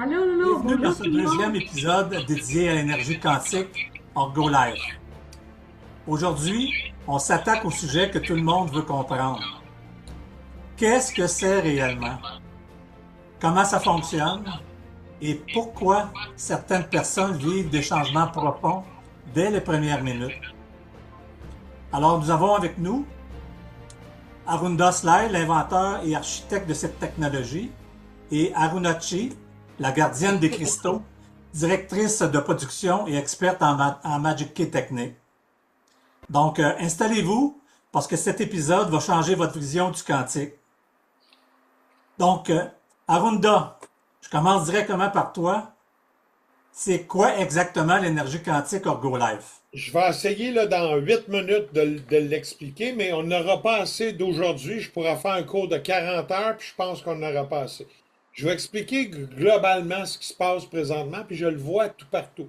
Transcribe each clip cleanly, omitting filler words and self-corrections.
Allô, allô, Bienvenue dans bonjour ce tout le deuxième monde. épisode dédié à l'énergie quantique hors Go Live. Aujourd'hui, on s'attaque au sujet que tout le monde veut comprendre. Qu'est-ce que c'est réellement? Comment ça fonctionne? Et pourquoi certaines personnes vivent des changements profonds dès les premières minutes? Alors, nous avons avec nous Arunda Slay, l'inventeur et architecte de cette technologie, et Arunachi, la gardienne des cristaux, directrice de production et experte en Magic Key technique. Donc, installez-vous parce que cet épisode va changer votre vision du quantique. Donc, Arunda, je commence directement par toi. C'est quoi exactement l'énergie quantique Orgo Life? Je vais essayer là, dans 8 minutes de l'expliquer, mais on n'aura pas assez d'aujourd'hui. Je pourrais faire un cours de 40 heures, puis je pense qu'on n'aura pas assez. Je vais expliquer globalement ce qui se passe présentement, puis je le vois tout partout.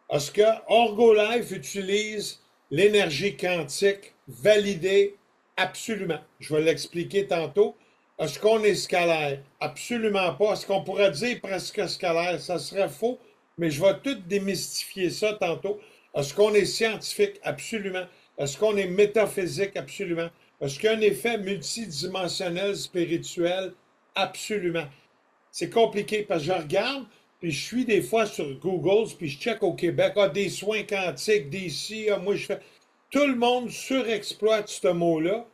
Parce que OrgoLife utilise l'énergie quantique validée absolument. Je vais l'expliquer tantôt. Est-ce qu'on est scalaire? Absolument pas. Est-ce qu'on pourrait dire presque scalaire? Ça serait faux, mais je vais tout démystifier ça tantôt. Est-ce qu'on est scientifique? Absolument. Est-ce qu'on est métaphysique? Absolument. Est-ce qu'il y a un effet multidimensionnel spirituel? Absolument. C'est compliqué parce que je regarde, puis je suis des fois sur Google, puis je check au Québec, des soins quantiques, d'ici, moi je fais. Tout le monde surexploite ce mot-là,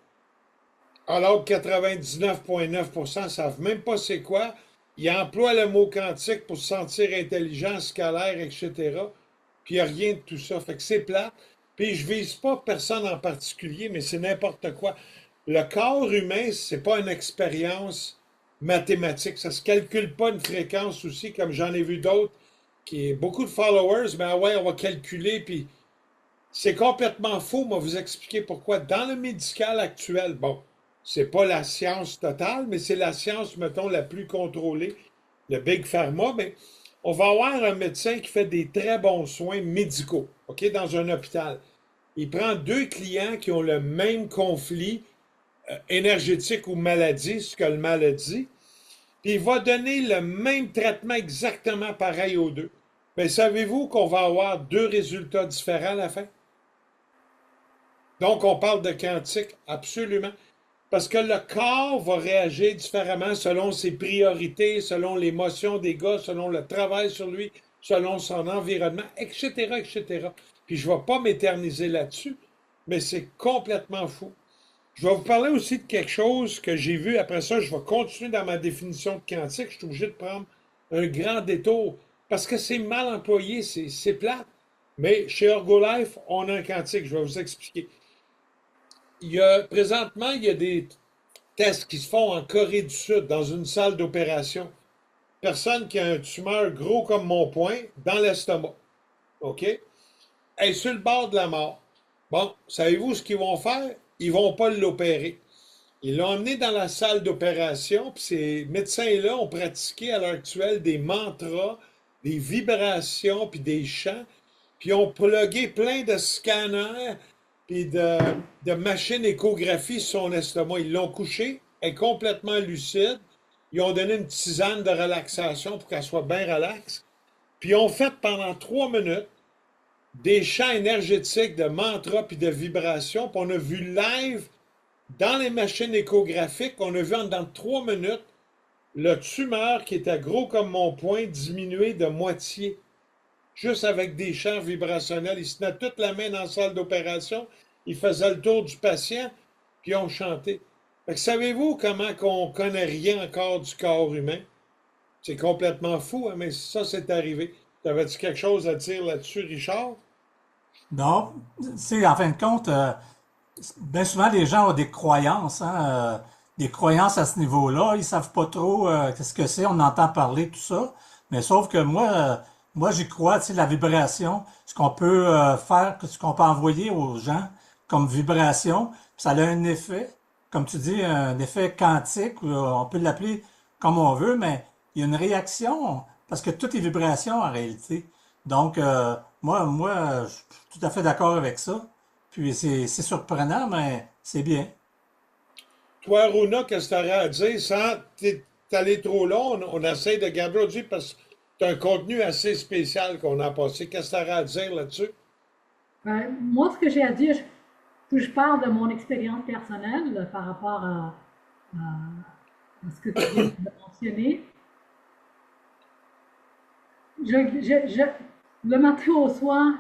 alors que 99,9% ne savent même pas c'est quoi. Ils emploient le mot quantique pour se sentir intelligent, scalaire, etc. Puis il n'y a rien de tout ça. Fait que c'est plat. Puis je vise pas personne en particulier, mais c'est n'importe quoi. Le corps humain, c'est pas une expérience mathématique. Ça se calcule pas une fréquence aussi, comme j'en ai vu d'autres, qui est beaucoup de followers, mais ouais, on va calculer, puis c'est complètement faux. Moi, vous expliquer pourquoi. Dans le médical actuel, bon, c'est pas la science totale, mais c'est la science, mettons, la plus contrôlée, le Big Pharma, mais on va avoir un médecin qui fait des très bons soins médicaux, OK, dans un hôpital. Il prend deux clients qui ont le même conflit énergétique ou maladie, ce que le maladie, puis il va donner le même traitement exactement pareil aux deux. Mais savez-vous qu'on va avoir deux résultats différents à la fin? Donc, on parle de quantique, absolument. Parce que le corps va réagir différemment selon ses priorités, selon l'émotion des gars, selon le travail sur lui, selon son environnement, etc., etc. Puis je ne vais pas m'éterniser là-dessus, mais c'est complètement fou. Je vais vous parler aussi de quelque chose que j'ai vu. Après ça, je vais continuer dans ma définition de quantique. Je suis obligé de prendre un grand détour parce que c'est mal employé, c'est plate. Mais chez Ergolife, on a un quantique. Je vais vous expliquer. Présentement, il y a des tests qui se font en Corée du Sud, dans une salle d'opération. Personne qui a un tumeur gros comme mon poing dans l'estomac. OK? Elle est sur le bord de la mort. Bon, savez-vous ce qu'ils vont faire? Ils vont pas l'opérer. Ils l'ont emmené dans la salle d'opération, puis ces médecins-là ont pratiqué à l'heure actuelle des mantras, des vibrations, puis des chants, puis ont plugué plein de scanners, puis de machines échographie sur son estomac. Ils l'ont couché, elle est complètement lucide. Ils ont donné une tisane de relaxation pour qu'elle soit bien relaxe. Puis ils ont fait pendant 3 minutes des chants énergétiques de mantras puis de vibrations. Puis on a vu live dans les machines échographiques, on a vu en dans 3 minutes le tumeur qui était gros comme mon poing diminuer de moitié, juste avec des champs vibrationnels. Ils se tenaient toute la main dans la salle d'opération, ils faisaient le tour du patient, puis ils ont chanté. Fait que savez-vous comment qu'on connaît rien encore du corps humain? C'est complètement fou, hein, mais ça, c'est arrivé. T'avais-tu quelque chose à dire là-dessus, Richard? Non, c'est en fin de compte, bien souvent les gens ont des croyances, hein, des croyances à ce niveau-là. Ils savent pas trop qu'est-ce que c'est. On entend parler tout ça, mais sauf que moi j'y crois. Tu sais, la vibration, ce qu'on peut faire, ce qu'on peut envoyer aux gens comme vibration, ça a un effet, comme tu dis, un effet quantique. Ou, on peut l'appeler comme on veut, mais il y a une réaction parce que toutes les vibrations en réalité. Donc je suis tout à fait d'accord avec ça. Puis c'est surprenant, mais c'est bien. Toi, Runa, qu'est-ce que tu aurais à dire sans c'est allé trop long, on essaie de garder aujourd'hui parce que c'est un contenu assez spécial qu'on a passé. Qu'est-ce que tu as à dire là-dessus? Moi, ce que j'ai à dire, que je parle de mon expérience personnelle par rapport à ce que tu viens de mentionner. Le matin au soir,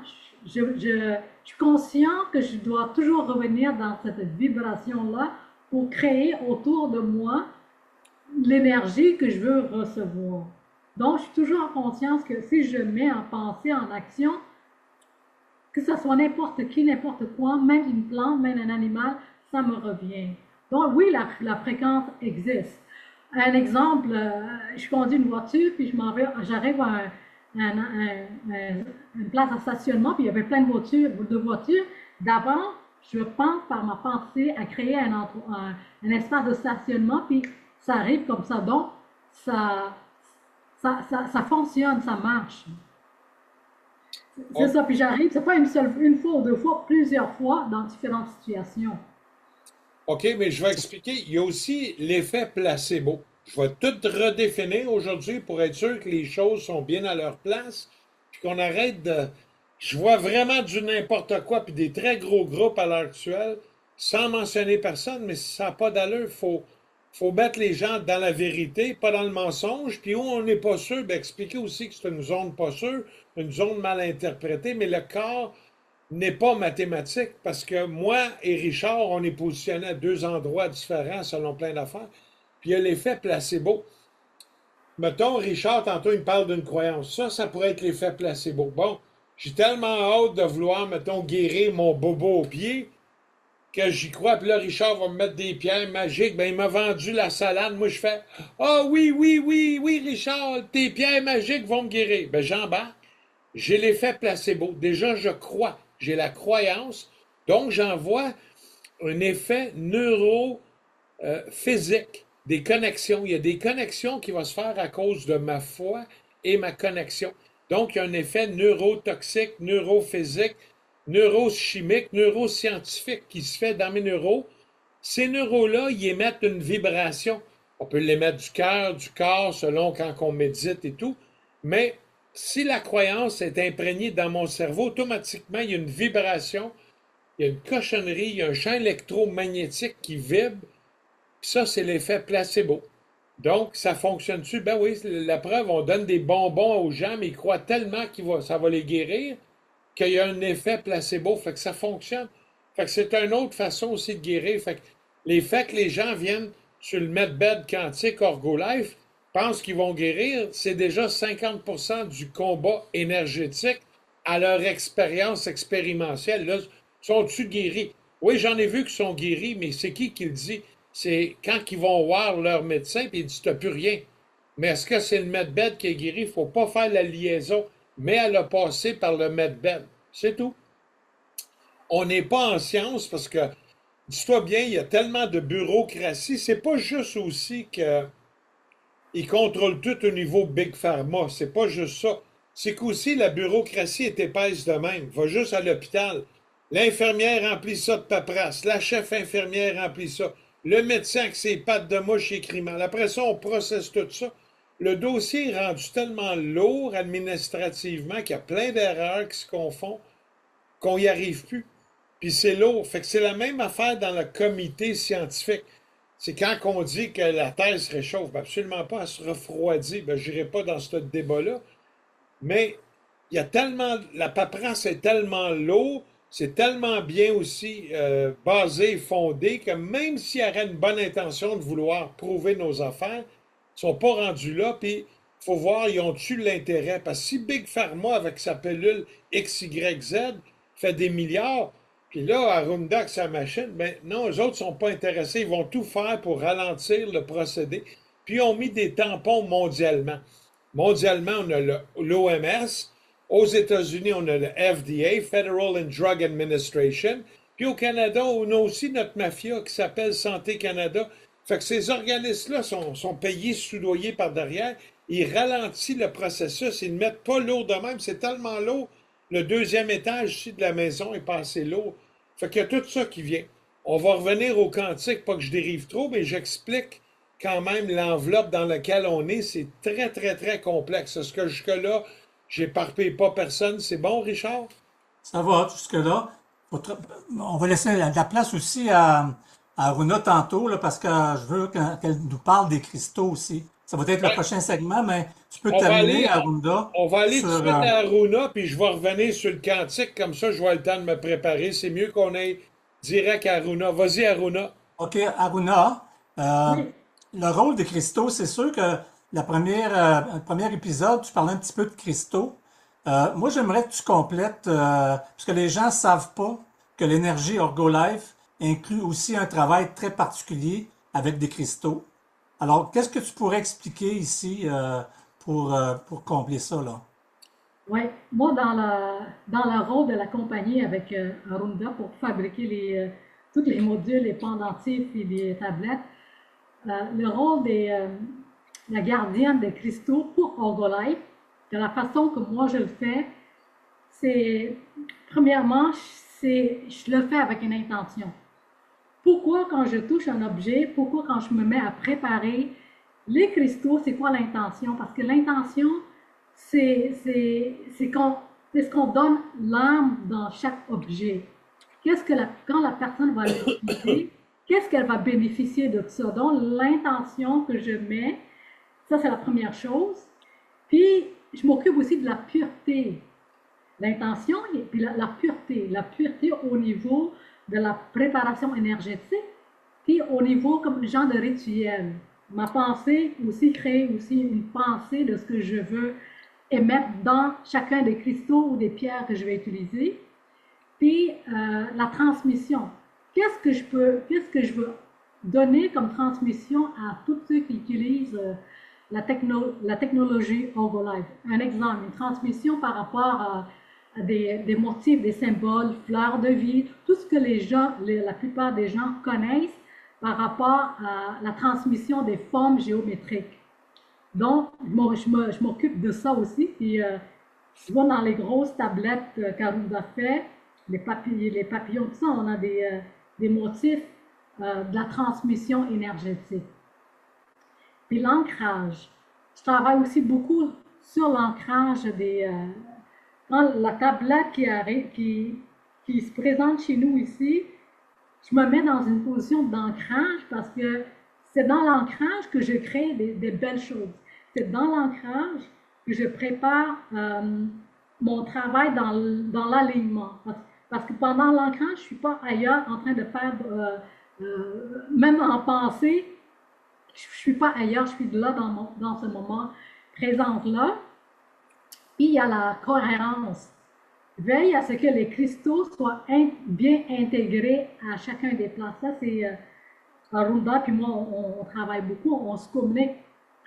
je suis conscient que je dois toujours revenir dans cette vibration-là pour créer autour de moi l'énergie que je veux recevoir. Donc, je suis toujours en conscience que si je mets en pensée, en action, que ce soit n'importe qui, n'importe quoi, même une plante, même un animal, ça me revient. Donc oui, la fréquence existe. Un exemple, je conduis une voiture, puis j'arrive à une place de stationnement, puis il y avait plein de voitures. D'abord, je pense par ma pensée à créer un espace de stationnement, puis ça arrive comme ça. Donc, ça fonctionne, ça marche. C'est O- ça, puis j'arrive, c'est pas une fois ou deux fois, plusieurs fois dans différentes situations. OK, mais je vais expliquer. Il y a aussi l'effet placebo. Je vais tout redéfinir aujourd'hui pour être sûr que les choses sont bien à leur place, puis qu'on arrête de... Je vois vraiment du n'importe quoi, puis des très gros groupes à l'heure actuelle, sans mentionner personne, mais ça n'a pas d'allure. Faut mettre les gens dans la vérité, pas dans le mensonge, puis où on n'est pas sûr, ben expliquer aussi que c'est une zone pas sûre, une zone mal interprétée, mais le corps n'est pas mathématique parce que moi et Richard, on est positionnés à deux endroits différents selon plein d'affaires. Puis il y a l'effet placebo. Mettons, Richard, tantôt, il me parle d'une croyance. Ça pourrait être l'effet placebo. Bon, j'ai tellement hâte de vouloir, mettons, guérir mon bobo au pied que j'y crois. Puis là, Richard va me mettre des pierres magiques. Ben, il m'a vendu la salade. Moi, je fais ah oui, oui, oui, oui, Richard, tes pierres magiques vont me guérir. Ben, j'embarque. J'ai l'effet placebo. Déjà, je crois. J'ai la croyance. Donc, j'envoie un effet neurophysique, des connexions. Il y a des connexions qui vont se faire à cause de ma foi et ma connexion. Donc, il y a un effet neurotoxique, neurophysique, neurochimique, neuroscientifique qui se fait dans mes neuros. Ces neuros-là, ils émettent une vibration. On peut l'émettre du cœur, du corps, selon quand on médite et tout. Mais si la croyance est imprégnée dans mon cerveau, automatiquement, il y a une vibration, il y a une cochonnerie, il y a un champ électromagnétique qui vibre. Puis ça, c'est l'effet placebo. Donc, ça fonctionne-tu? Ben oui, la preuve, on donne des bonbons aux gens, mais ils croient tellement que ça va les guérir qu'il y a un effet placebo. Fait que ça fonctionne. Fait que c'est une autre façon aussi de guérir. Fait que les faits que les gens viennent sur le medbed quantique Orgolife pensent qu'ils vont guérir, c'est déjà 50% du combat énergétique à leur expérience expérientielle. Là, sont-ils guéris? Oui, j'en ai vu qui sont guéris, mais c'est qui le dit? C'est quand ils vont voir leur médecin, puis il dit, t'as plus rien. Mais est-ce que c'est le medbed qui est guéri? Il ne faut pas faire la liaison, mais elle a passé par le medbed. C'est tout. On n'est pas en science parce que, dis-toi bien, il y a tellement de bureaucratie. C'est pas juste aussi qu'ils contrôlent tout au niveau Big Pharma. C'est pas juste ça. C'est qu'aussi la bureaucratie est épaisse de même. Va juste à l'hôpital. L'infirmière remplit ça de paperasse. La chef infirmière remplit ça. Le médecin avec ses pattes de mouche écrit mal. Après ça, on processe tout ça. Le dossier est rendu tellement lourd administrativement qu'il y a plein d'erreurs qui se confondent qu'on n'y arrive plus. Puis c'est lourd. Fait que c'est la même affaire dans le comité scientifique. C'est quand on dit que la Terre se réchauffe. Ben absolument pas, elle se refroidit. Ben, je n'irai pas dans ce débat-là. Mais il y a tellement. La paperasse est tellement lourde, c'est tellement bien aussi basé, fondé, que même s'il y aurait une bonne intention de vouloir prouver nos affaires, ils ne sont pas rendus là, puis il faut voir, ils ont-tu l'intérêt. Parce que si Big Pharma, avec sa pilule XYZ, fait des milliards, puis là, Arunda, avec sa machine, ben non, eux autres ne sont pas intéressés. Ils vont tout faire pour ralentir le procédé. Puis ils ont mis des tampons mondialement. Mondialement, on a l'OMS. Aux États-Unis, on a le FDA, Federal and Drug Administration. Puis au Canada, on a aussi notre mafia qui s'appelle Santé Canada. Fait que ces organismes-là sont payés, soudoyés par derrière. Ils ralentissent le processus. Ils ne mettent pas l'eau de même. C'est tellement lourd. Le deuxième étage ici de la maison est pas assez lourd. Fait qu'il y a tout ça qui vient. On va revenir au quantique, pas que je dérive trop, mais j'explique quand même l'enveloppe dans laquelle on est, c'est très, très, très complexe. Est-ce que jusque-là, j'éparpille pas personne? C'est bon, Richard? Ça va jusque-là. On va laisser la place aussi à Aruna tantôt, là, parce que je veux qu'elle nous parle des cristaux aussi. Ça va être le Ben, prochain segment, mais tu peux on va terminer, aller, Arunda, on va aller tout de sur... suite à Aruna, puis je vais revenir sur le quantique, comme ça, je vais le temps de me préparer. C'est mieux qu'on aille direct à Aruna. Vas-y, Aruna. OK, Aruna, euh, Oui, le rôle des cristaux, c'est sûr que le premier épisode, tu parlais un petit peu de cristaux. Moi, j'aimerais que tu complètes, parce que les gens savent pas que l'énergie Orgolife inclut aussi un travail très particulier avec des cristaux. Alors, qu'est-ce que tu pourrais expliquer ici pour combler ça, là? oui. Moi, dans le rôle de la compagnie avec Arunda pour fabriquer tous les modules, les pendentifs et les tablettes, le rôle la gardienne des cristaux pour Orgolife, de la façon que moi je le fais, c'est, premièrement, je le fais avec une intention. Pourquoi quand je touche un objet, pourquoi quand je me mets à préparer les cristaux, c'est quoi l'intention? Parce que l'intention, c'est ce qu'on donne l'âme dans chaque objet. Quand la personne va l'utiliser, qu'est-ce qu'elle va bénéficier de ça? Donc, l'intention que je mets, ça c'est la première chose. Puis, je m'occupe aussi de la pureté. L'intention et puis la pureté au niveau de la préparation énergétique, puis au niveau comme genre de rituel. Ma pensée aussi crée aussi une pensée de ce que je veux émettre dans chacun des cristaux ou des pierres que je vais utiliser. Puis la transmission. Qu'est-ce que je veux donner comme transmission à tous ceux qui utilisent la technologie Herbalife? Un exemple, une transmission par rapport à des motifs, des symboles, fleurs de vie, tout ce que la plupart des gens connaissent par rapport à la transmission des formes géométriques. Donc, je m'occupe de ça aussi. Puis, je vois dans les grosses tablettes qu'Arunda fait, les papillons, tout ça, on a des motifs de la transmission énergétique. Puis l'ancrage. Je travaille aussi beaucoup sur l'ancrage quand la tablette qui se présente chez nous ici, je me mets dans une position d'ancrage parce que c'est dans l'ancrage que je crée des belles choses. C'est dans l'ancrage que je prépare mon travail dans l'alignement. Parce que pendant l'ancrage, je ne suis pas ailleurs en train de faire, même en pensée, je ne suis pas ailleurs, je suis là dans ce moment présent-là. Puis il y a la cohérence. Veille à ce que les cristaux soient bien intégrés à chacun des places. Ça, c'est Arunda, puis moi, on travaille beaucoup, on se communique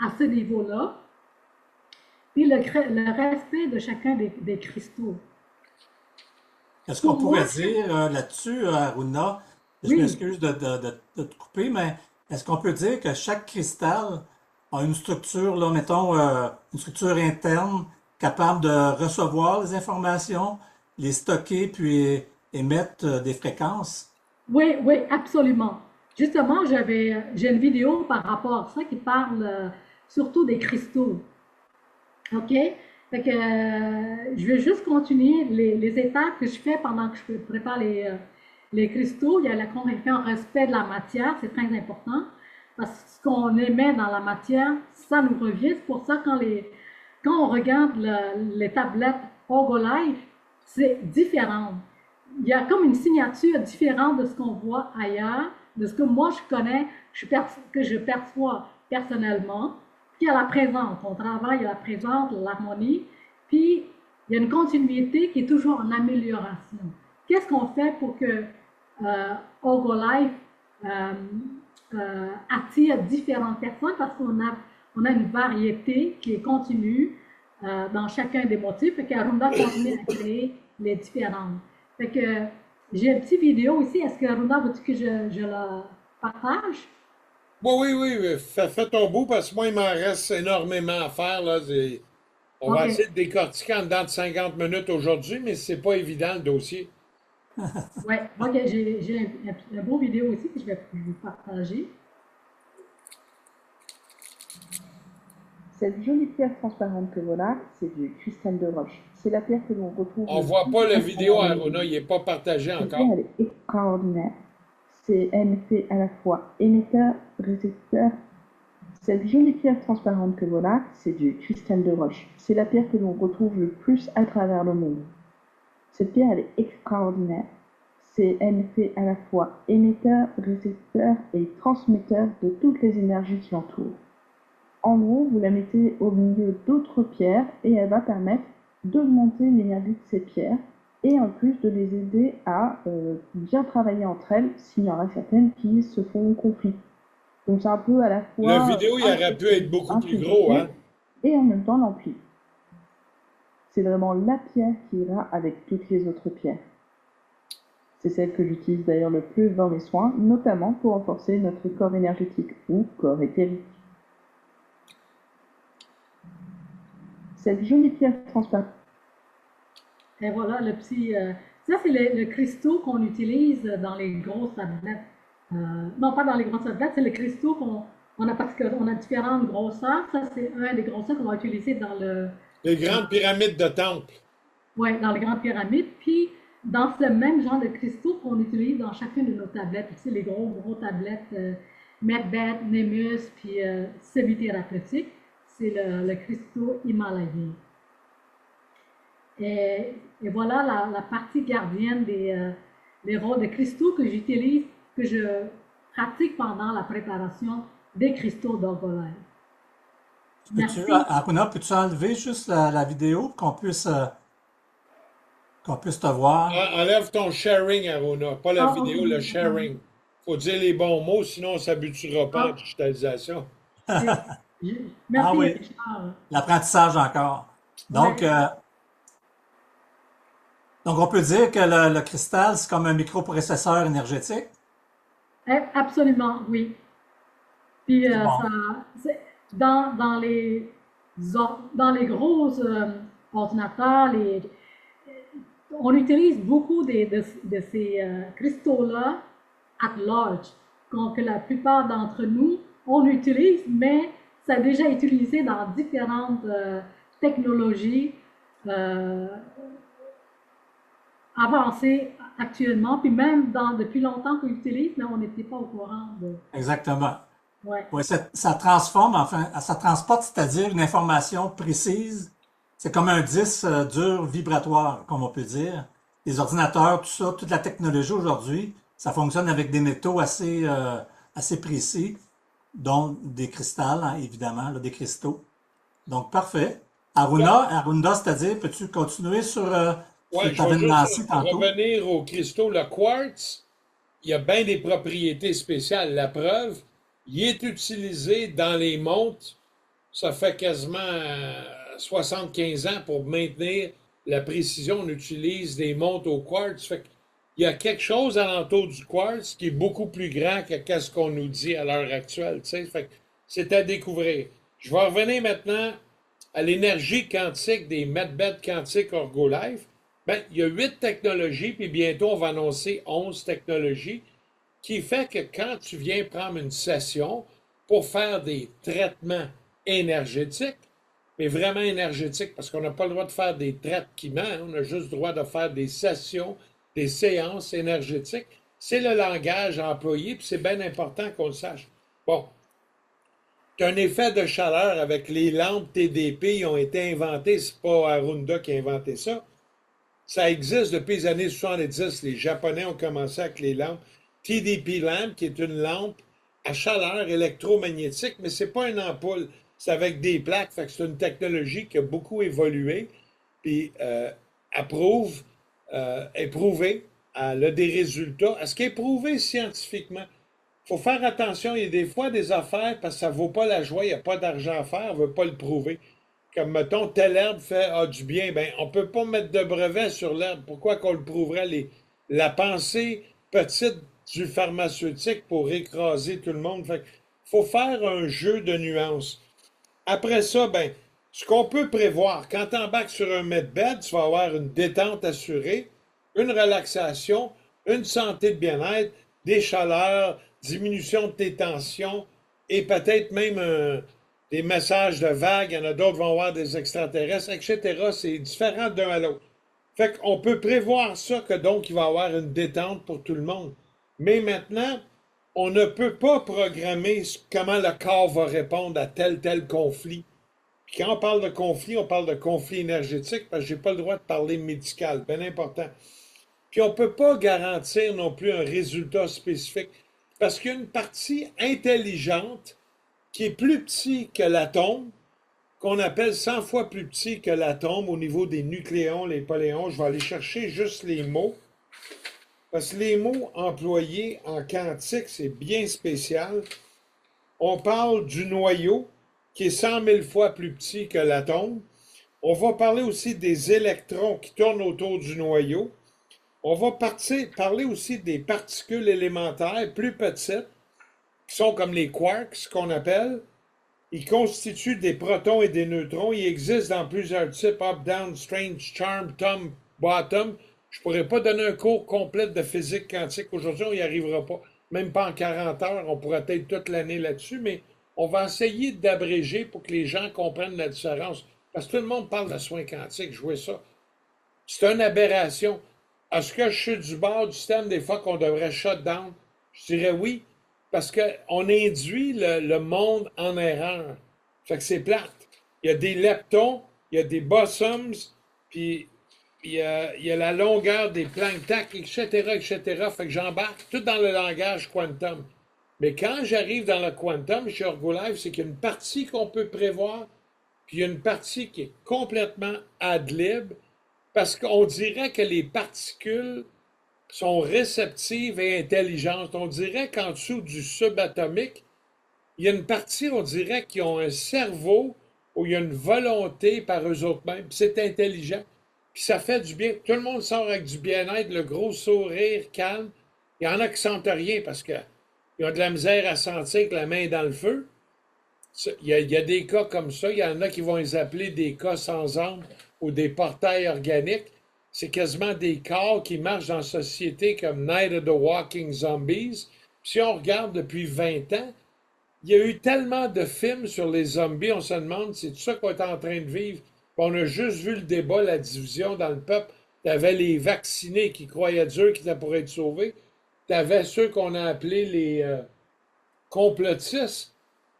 à ce niveau-là. Puis le respect de chacun des cristaux. Est-ce qu'on Pour moi, pourrait dire là-dessus, Aruna, je oui, m'excuse de te couper, mais est-ce qu'on peut dire que chaque cristal a une structure, là, mettons, une structure interne capable de recevoir les informations, les stocker, puis émettre des fréquences? oui, oui, absolument. Justement, j'ai une vidéo par rapport à ça qui parle surtout des cristaux. OK? Fait que je vais juste continuer les étapes que je fais pendant que je prépare les cristaux. Il y a qu'on fait un respect de la matière, c'est très important. Parce que ce qu'on émet dans la matière, ça nous revient. C'est pour ça quand on regarde les tablettes Herbalife, c'est différent. Il y a comme une signature différente de ce qu'on voit ailleurs, de ce que moi je connais, que je perçois personnellement. Puis il y a la présence, on travaille à la présence, l'harmonie, puis il y a une continuité qui est toujours en amélioration. Qu'est-ce qu'on fait pour que Herbalife attire différentes personnes? Parce on a une variété qui est continue dans chacun des motifs, et qu'Arunda continue à créer les différentes. Fait que j'ai une petite vidéo ici. Est-ce que Arunda veut-tu que je la partage? Oui, oui, oui, fais ton bout parce que moi, il m'en reste énormément à faire, là. On va OK. essayer de décortiquer en dedans de 50 minutes aujourd'hui, mais c'est pas évident le dossier. Ouais, OK, j'ai un beau vidéo ici que je vais vous partager. Cette jolie pierre transparente que voilà, c'est du cristal de roche. C'est la pierre que l'on retrouve On le voit plus pas la à vidéo, travers le monde. Aruna, il n'est pas partagé Cette pierre, encore. elle est extraordinaire. Elle fait à la fois émetteur, récepteur. Cette jolie pierre transparente que voilà, c'est du cristal de roche. C'est la pierre que l'on retrouve le plus à travers le monde. Cette pierre, elle est extraordinaire. Elle fait à la fois émetteur, récepteur et transmetteur de toutes les énergies qui l'entourent. En gros, vous la mettez au milieu d'autres pierres et elle va permettre d'augmenter l'énergie de ces pierres et en plus de les aider à bien travailler entre elles s'il y en a certaines qui se font conflit. Donc c'est un peu à la La fois vidéo, il aurait pu être beaucoup plus gros, hein? et en même temps l'ampli. C'est vraiment la pierre qui ira avec toutes les autres pierres. C'est celle que j'utilise d'ailleurs le plus dans mes soins, notamment pour renforcer notre corps énergétique ou corps éthérique. Cette jolie pierre transparente. Et voilà le petit. Ça, c'est le cristaux qu'on utilise dans les grosses tablettes. Non, pas dans les grosses tablettes, c'est le cristaux qu'on a parce qu'on a différentes grosseurs. Ça, c'est un des grosseurs qu'on va utiliser dans Les grandes pyramides de temple. ouais, dans les grandes pyramides. Puis, dans ce même genre de cristaux qu'on utilise dans chacune de nos tablettes. C'est les gros tablettes Medbed, Nemus, puis semi-thérapeutique. C'est le cristaux himalayen. Et voilà la partie gardienne des rôles de cristaux que j'utilise, que je pratique pendant la préparation des cristaux d'Orgolève. Merci. Aruna, peux-tu enlever juste la vidéo qu'on puisse te voir? Enlève ton sharing, Aruna, pas la vidéo, le Ok. sharing. Faut dire les bons mots, sinon on ne s'habituera pas à la digitalisation. Merci, oui, Richard. l'apprentissage encore. Donc, Ouais. donc on peut dire que le cristal, c'est comme un microprocesseur énergétique. Absolument, oui. Puis C'est bon. dans dans les gros ordinateurs, on utilise beaucoup de ces cristaux-là at large, que la plupart d'entre nous, on utilise, mais ça a déjà été utilisé dans différentes technologies avancées actuellement, puis même depuis longtemps qu'on utilise, mais on n'était pas au courant de... Exactement. Ouais. Oui, ça transforme, enfin, ça transporte, c'est-à-dire une information précise. C'est comme un disque dur vibratoire, comme on peut dire. Les ordinateurs, tout ça, toute la technologie aujourd'hui, ça fonctionne avec des métaux assez précis, dont des cristals, hein, évidemment, là, des cristaux. Donc, parfait. Arunda, c'est-à-dire, peux-tu continuer sur ce Ouais, que tu je vais avais lancé juste tantôt? revenir au cristaux. Le quartz, il y a bien des propriétés spéciales. La preuve, il est utilisé dans les montres. Ça fait quasiment 75 ans pour maintenir la précision. On utilise des montres au quartz. Fait qu'il y a quelque chose alentour du quartz qui est beaucoup plus grand que ce qu'on nous dit à l'heure actuelle. Tu sais. Fait que c'est à découvrir. Je vais revenir maintenant à l'énergie quantique des Medbed quantiques Orgolife. Ben, il y a 8 technologies, puis bientôt on va annoncer 11 technologies, qui fait que quand tu viens prendre une session pour faire des traitements énergétiques, mais vraiment énergétiques, parce qu'on n'a pas le droit de faire des traitements, on a juste le droit de faire des sessions, des séances énergétiques, c'est le langage employé, puis c'est bien important qu'on le sache. Bon, tu as un effet de chaleur avec les lampes TDP, ils ont été inventées, c'est pas Arunda qui a inventé ça. Ça existe depuis les années 70. Les Japonais ont commencé avec les lampes TDP lamp, qui est une lampe à chaleur électromagnétique, mais c'est pas une ampoule, c'est avec des plaques. Fait que c'est une technologie qui a beaucoup évolué, puis est prouvée, elle a des résultats. Est-ce qu'elle est prouvée scientifiquement? Il faut faire attention, il y a des fois des affaires, parce que ça ne vaut pas la joie, il n'y a pas d'argent à faire, on ne veut pas le prouver. Comme, mettons, telle herbe fait du bien. Ben, on ne peut pas mettre de brevet sur l'herbe. Pourquoi qu'on le prouverait? La pensée petite du pharmaceutique pour écraser tout le monde. Fait faut faire un jeu de nuances. Après ça, ben, ce qu'on peut prévoir, quand tu embarques sur un medbed, tu vas avoir une détente assurée, une relaxation, une santé de bien-être, des chaleurs, diminution de tes tensions et peut-être même des messages de vagues, il y en a d'autres qui vont avoir des extraterrestres, etc. C'est différent d'un à l'autre. Fait qu'on peut prévoir ça, que donc il va y avoir une détente pour tout le monde. Mais maintenant, on ne peut pas programmer comment le corps va répondre à tel conflit. Puis quand on parle de conflit énergétique, parce que j'ai pas le droit de parler médical, bien important. Puis on ne peut pas garantir non plus un résultat spécifique, parce qu'il y a une partie intelligente qui est plus petite que l'atome, qu'on appelle 100 fois plus petit que l'atome au niveau des nucléons, les poléons. Je vais aller chercher juste les mots, parce que les mots employés en quantique, c'est bien spécial. On parle du noyau, qui est 100 000 fois plus petit que l'atome. On va parler aussi des électrons qui tournent autour du noyau. On va parler aussi des particules élémentaires plus petites, qui sont comme les quarks, ce qu'on appelle. Ils constituent des protons et des neutrons. Ils existent dans plusieurs types, up, down, strange, charm, tom, bottom. Je ne pourrais pas donner un cours complet de physique quantique aujourd'hui, on n'y arrivera pas. Même pas en 40 heures, on pourrait être toute l'année là-dessus, mais on va essayer d'abréger pour que les gens comprennent la différence. Parce que tout le monde parle de soins quantiques, je vois ça. C'est une aberration. Est-ce que je suis du bord du système des fois qu'on devrait shut down? Je dirais oui, parce qu'on induit le monde en erreur. Fait que c'est plate. Il y a des leptons, il y a des bosoms, puis il y a la longueur des Planck tac, etc., etc. Fait que j'embarque tout dans le langage quantum. Mais quand j'arrive dans le quantum chez Orgolife, c'est qu'il y a une partie qu'on peut prévoir, puis il y a une partie qui est complètement ad lib, parce qu'on dirait que les particules sont réceptives et intelligentes. On dirait qu'en dessous du subatomique, il y a une partie, on dirait, qui ont un cerveau où il y a une volonté par eux autres mêmes, puis c'est intelligent, puis ça fait du bien. Tout le monde sort avec du bien-être, le gros sourire calme. Il y en a qui sentent rien parce qu'ils ont de la misère à sentir que la main est dans le feu. Il y a des cas comme ça. Il y en a qui vont les appeler des cas sans âme ou des portails organiques. C'est quasiment des corps qui marchent dans la société comme Night of the Walking Zombies. Puis si on regarde depuis 20 ans, il y a eu tellement de films sur les zombies, on se demande, c'est tout ça qu'on est en train de vivre. Puis on a juste vu le débat, la division dans le peuple. Tu avais les vaccinés qui croyaient Dieu qui étaient pour être sauvés. Tu avais ceux qu'on a appelés les complotistes.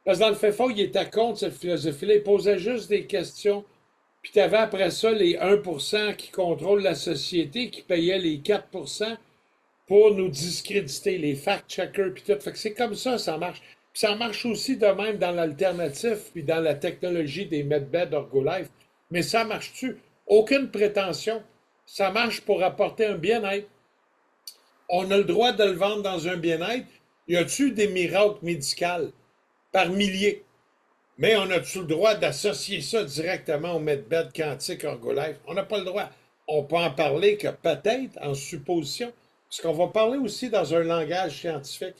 Parce que dans le fait fort, il était contre cette philosophie-là. Il posait juste des questions. Puis tu avais après ça les 1% qui contrôlent la société, qui payaient les 4% pour nous discréditer, les fact-checkers, puis tout. Fait que c'est comme ça marche. Puis ça marche aussi de même dans l'alternatif, puis dans la technologie des medbeds Orgolife. Mais ça marche-tu? Aucune prétention. Ça marche pour apporter un bien-être. On a le droit de le vendre dans un bien-être. Y a-tu des miracles médicaux? Par milliers. Mais on a-tu le droit d'associer ça directement au medbed quantique Orgolife? On n'a pas le droit. On peut en parler que peut-être en supposition, parce qu'on va parler aussi dans un langage scientifique.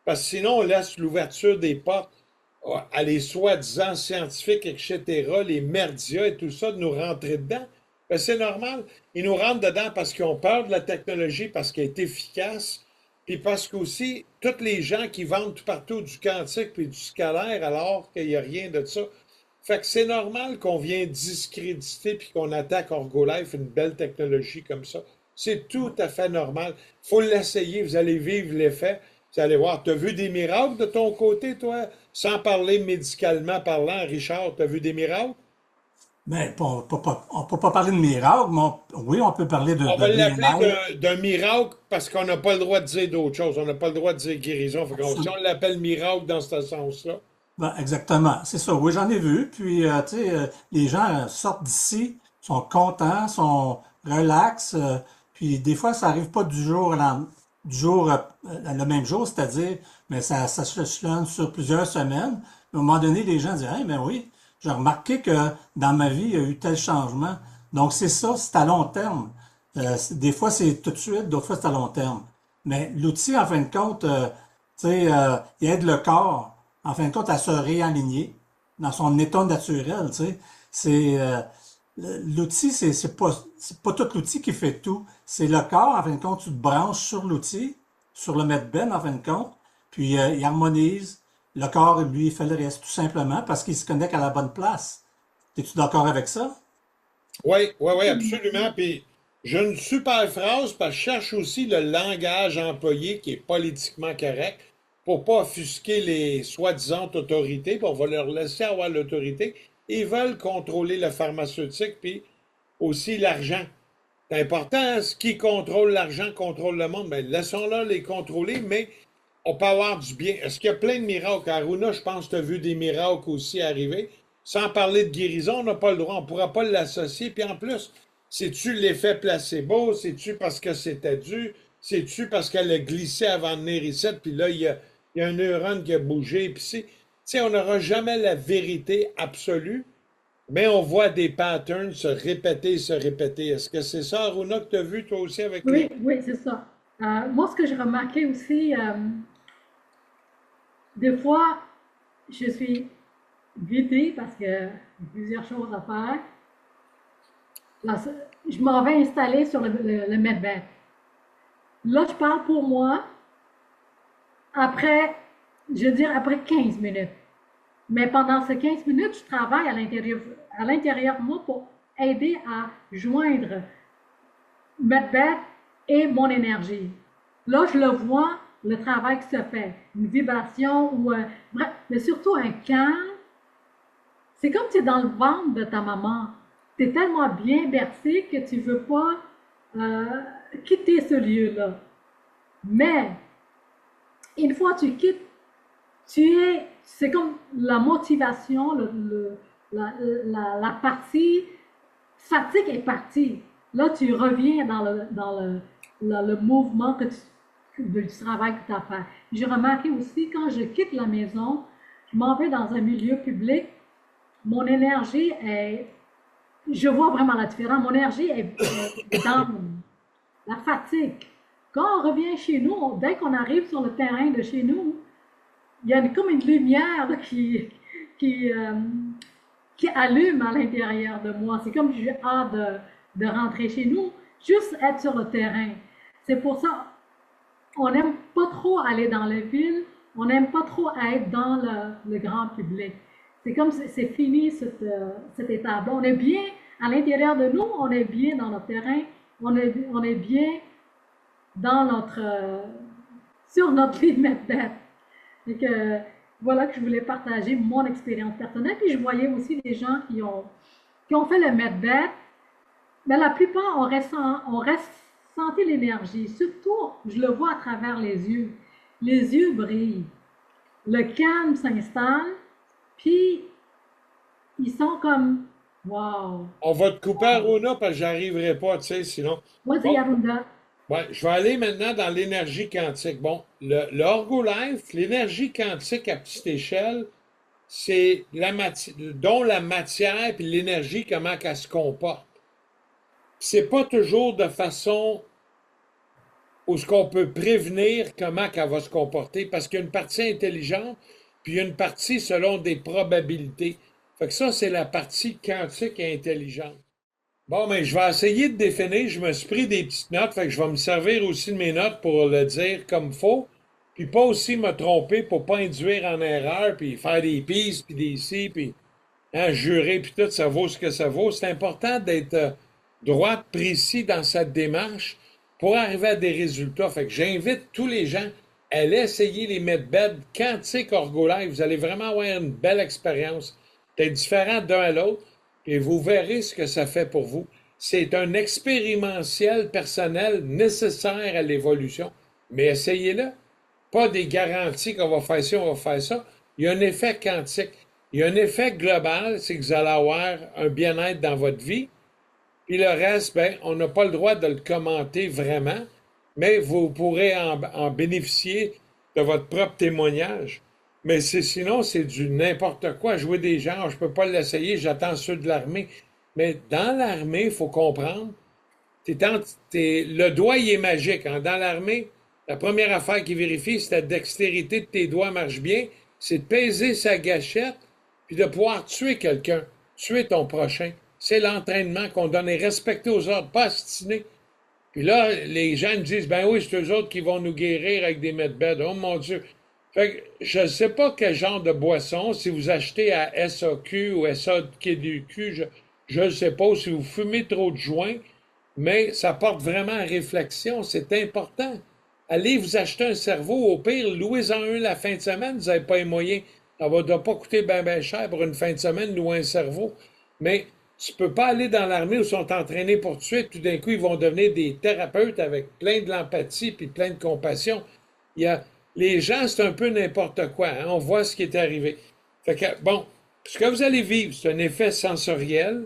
Parce que sinon, on laisse l'ouverture des portes à les soi-disant scientifiques, etc., les merdias et tout ça, de nous rentrer dedans. Ben, c'est normal. Ils nous rentrent dedans parce qu'ils ont peur de la technologie, parce qu'elle est efficace, puis parce qu'aussi, tous les gens qui vendent tout partout du quantique puis du scalaire, alors qu'il n'y a rien de ça. Fait que c'est normal qu'on vienne discréditer puis qu'on attaque Orgolife, une belle technologie comme ça. C'est tout à fait normal. Il faut l'essayer, vous allez vivre l'effet. Vous allez voir, tu as vu des miracles de ton côté, toi? Sans parler médicalement parlant, Richard, tu as vu des miracles? Mais on ne peut pas parler de miracle, mais oui, on peut parler On va bien-être. l'appeler d'un miracle parce qu'on n'a pas le droit de dire d'autre chose. On n'a pas le droit de dire guérison. Fait si on l'appelle miracle dans ce sens-là. Ben, exactement, c'est ça. Oui, j'en ai vu. Puis, tu sais, les gens sortent d'ici, sont contents, sont relax. Puis, des fois, ça arrive pas le même jour, c'est-à-dire, mais ça se échelonne sur plusieurs semaines. À un moment donné, les gens disent, hey, ben oui, j'ai remarqué que dans ma vie, il y a eu tel changement. Donc, c'est ça, c'est à long terme. Des fois, c'est tout de suite, d'autres fois, c'est à long terme. Mais l'outil, en fin de compte, tu sais, il aide le corps, en fin de compte, à se réaligner dans son état naturel, tu sais. L'outil, c'est pas tout l'outil qui fait tout. C'est le corps, en fin de compte, tu te branches sur l'outil, sur le medbed, en fin de compte, puis il harmonise le corps, lui, fait le reste, tout simplement parce qu'il se connecte à la bonne place. Es-tu d'accord avec ça? Oui, oui, oui, absolument. Puis j'ai une super phrase parce que je cherche aussi le langage employé qui est politiquement correct pour pas offusquer les soi-disant autorités, puis on va leur laisser avoir l'autorité. Ils veulent contrôler le pharmaceutique, puis aussi l'argent. C'est important, hein, ce qui contrôle l'argent contrôle le monde. Ben, laissons-le les contrôler, mais on peut avoir du bien. Est-ce qu'il y a plein de miracles? Aruna, je pense que tu as vu des miracles aussi arriver. Sans parler de guérison, on n'a pas le droit, on ne pourra pas l'associer. Puis en plus, c'est-tu l'effet placebo? C'est-tu parce que c'était dû? C'est-tu parce qu'elle a glissé avant de venir ici? Puis là, il y a un neurone qui a bougé. Puis tu sais, on n'aura jamais la vérité absolue, mais on voit des patterns se répéter, se répéter. Est-ce que c'est ça, Aruna, que tu as vu toi aussi avec Oui, les... oui, c'est ça. Moi, ce que j'ai remarqué aussi, des fois, je suis guidée parce que j'ai plusieurs choses à faire. Là, je m'en vais installer sur le medbed. Là, je parle pour moi après, je veux dire, après 15 minutes. Mais pendant ces 15 minutes, je travaille à l'intérieur de moi pour aider à joindre medbed et mon énergie. Là, je le vois, le travail qui se fait, une vibration ou bref, mais surtout un calme. C'est comme si tu es dans le ventre de ta maman. Tu es tellement bien bercé que tu ne veux pas quitter ce lieu-là. Mais une fois que tu quittes, c'est comme la motivation, la partie fatigue est partie. Là, tu reviens dans le mouvement du travail que tu as fait. J'ai remarqué aussi, quand je quitte la maison, je m'en vais dans un milieu public, mon énergie est... Je vois vraiment la différence. Mon énergie est dans la fatigue. Quand on revient chez nous, dès qu'on arrive sur le terrain de chez nous, il y a comme une lumière là, qui, allume à l'intérieur de moi. C'est comme j'ai hâte de rentrer chez nous, juste être sur le terrain. C'est pour ça on n'aime pas trop aller dans les villes, on n'aime pas trop être dans le grand public. C'est comme c'est fini cette étape-là. On est bien à l'intérieur de nous, on est bien dans notre terrain, on est bien dans sur notre lit de medbed. Donc, voilà que je voulais partager mon expérience personnelle. Puis je voyais aussi des gens qui ont fait le medbed, mais la plupart ont ressenti l'énergie. Surtout, je le vois à travers les yeux. Les yeux brillent. Le calme s'installe, puis ils sont comme wow. On va te couper, Aruna, parce que j'arriverai pas, tu sais, sinon. Vas-y, Bon, Arunda. ouais, je vais aller maintenant dans l'énergie quantique. Bon, le Orgo-Life, l'énergie quantique à petite échelle, c'est dont la matière et l'énergie, comment elle se comporte. C'est pas toujours de façon où ce qu'on peut prévenir comment elle va se comporter, parce qu'il y a une partie intelligente, puis il y a une partie selon des probabilités. Fait que ça, c'est la partie quantique et intelligente. Bon, mais je vais essayer de définir. Je me suis pris des petites notes, fait que je vais me servir aussi de mes notes pour le dire comme faut, puis pas aussi me tromper pour pas induire en erreur, puis faire des pistes, puis des ci, puis jurer, puis tout, ça vaut ce que ça vaut. C'est important d'être droit, précis dans sa démarche pour arriver à des résultats. Fait que j'invite tous les gens à aller essayer les medbed quantique Orgo-Life. Vous allez vraiment avoir une belle expérience. C'est différent d'un à l'autre, et vous verrez ce que ça fait pour vous. C'est un expérimentiel personnel nécessaire à l'évolution. Mais essayez-le. Pas des garanties qu'on va faire ci, on va faire ça. Il y a un effet quantique. Il y a un effet global, c'est que vous allez avoir un bien-être dans votre vie. Puis le reste, ben, on n'a pas le droit de le commenter vraiment, mais vous pourrez en bénéficier de votre propre témoignage. Mais sinon, c'est du n'importe quoi. Jouer des genres, je ne peux pas l'essayer, j'attends ceux de l'armée. Mais dans l'armée, il faut comprendre, le doigt, il est magique. Hein. Dans l'armée, la première affaire qui vérifie, c'est la dextérité de tes doigts marche bien, c'est de peser sa gâchette, puis de pouvoir tuer quelqu'un, tuer ton prochain. C'est l'entraînement qu'on donne et respecter aux ordres, pas astiner. Puis là, les gens disent, ben oui, c'est eux autres qui vont nous guérir avec des medbed. Oh mon Dieu! Fait que je ne sais pas quel genre de boisson, si vous achetez à SAQ ou SAQDQ, je ne sais pas, si vous fumez trop de joints, mais ça porte vraiment à réflexion, c'est important. Allez vous acheter un cerveau, au pire, louez-en un la fin de semaine, vous n'avez pas les moyens. Ça ne doit pas coûter bien cher pour une fin de semaine, louer un cerveau. Mais tu ne peux pas aller dans l'armée où ils sont entraînés pour tuer, tout d'un coup, ils vont devenir des thérapeutes avec plein de l'empathie puis plein de compassion. Il y a, les gens, c'est un peu n'importe quoi. Hein? On voit ce qui est arrivé. Fait que, bon, ce que vous allez vivre, c'est un effet sensoriel,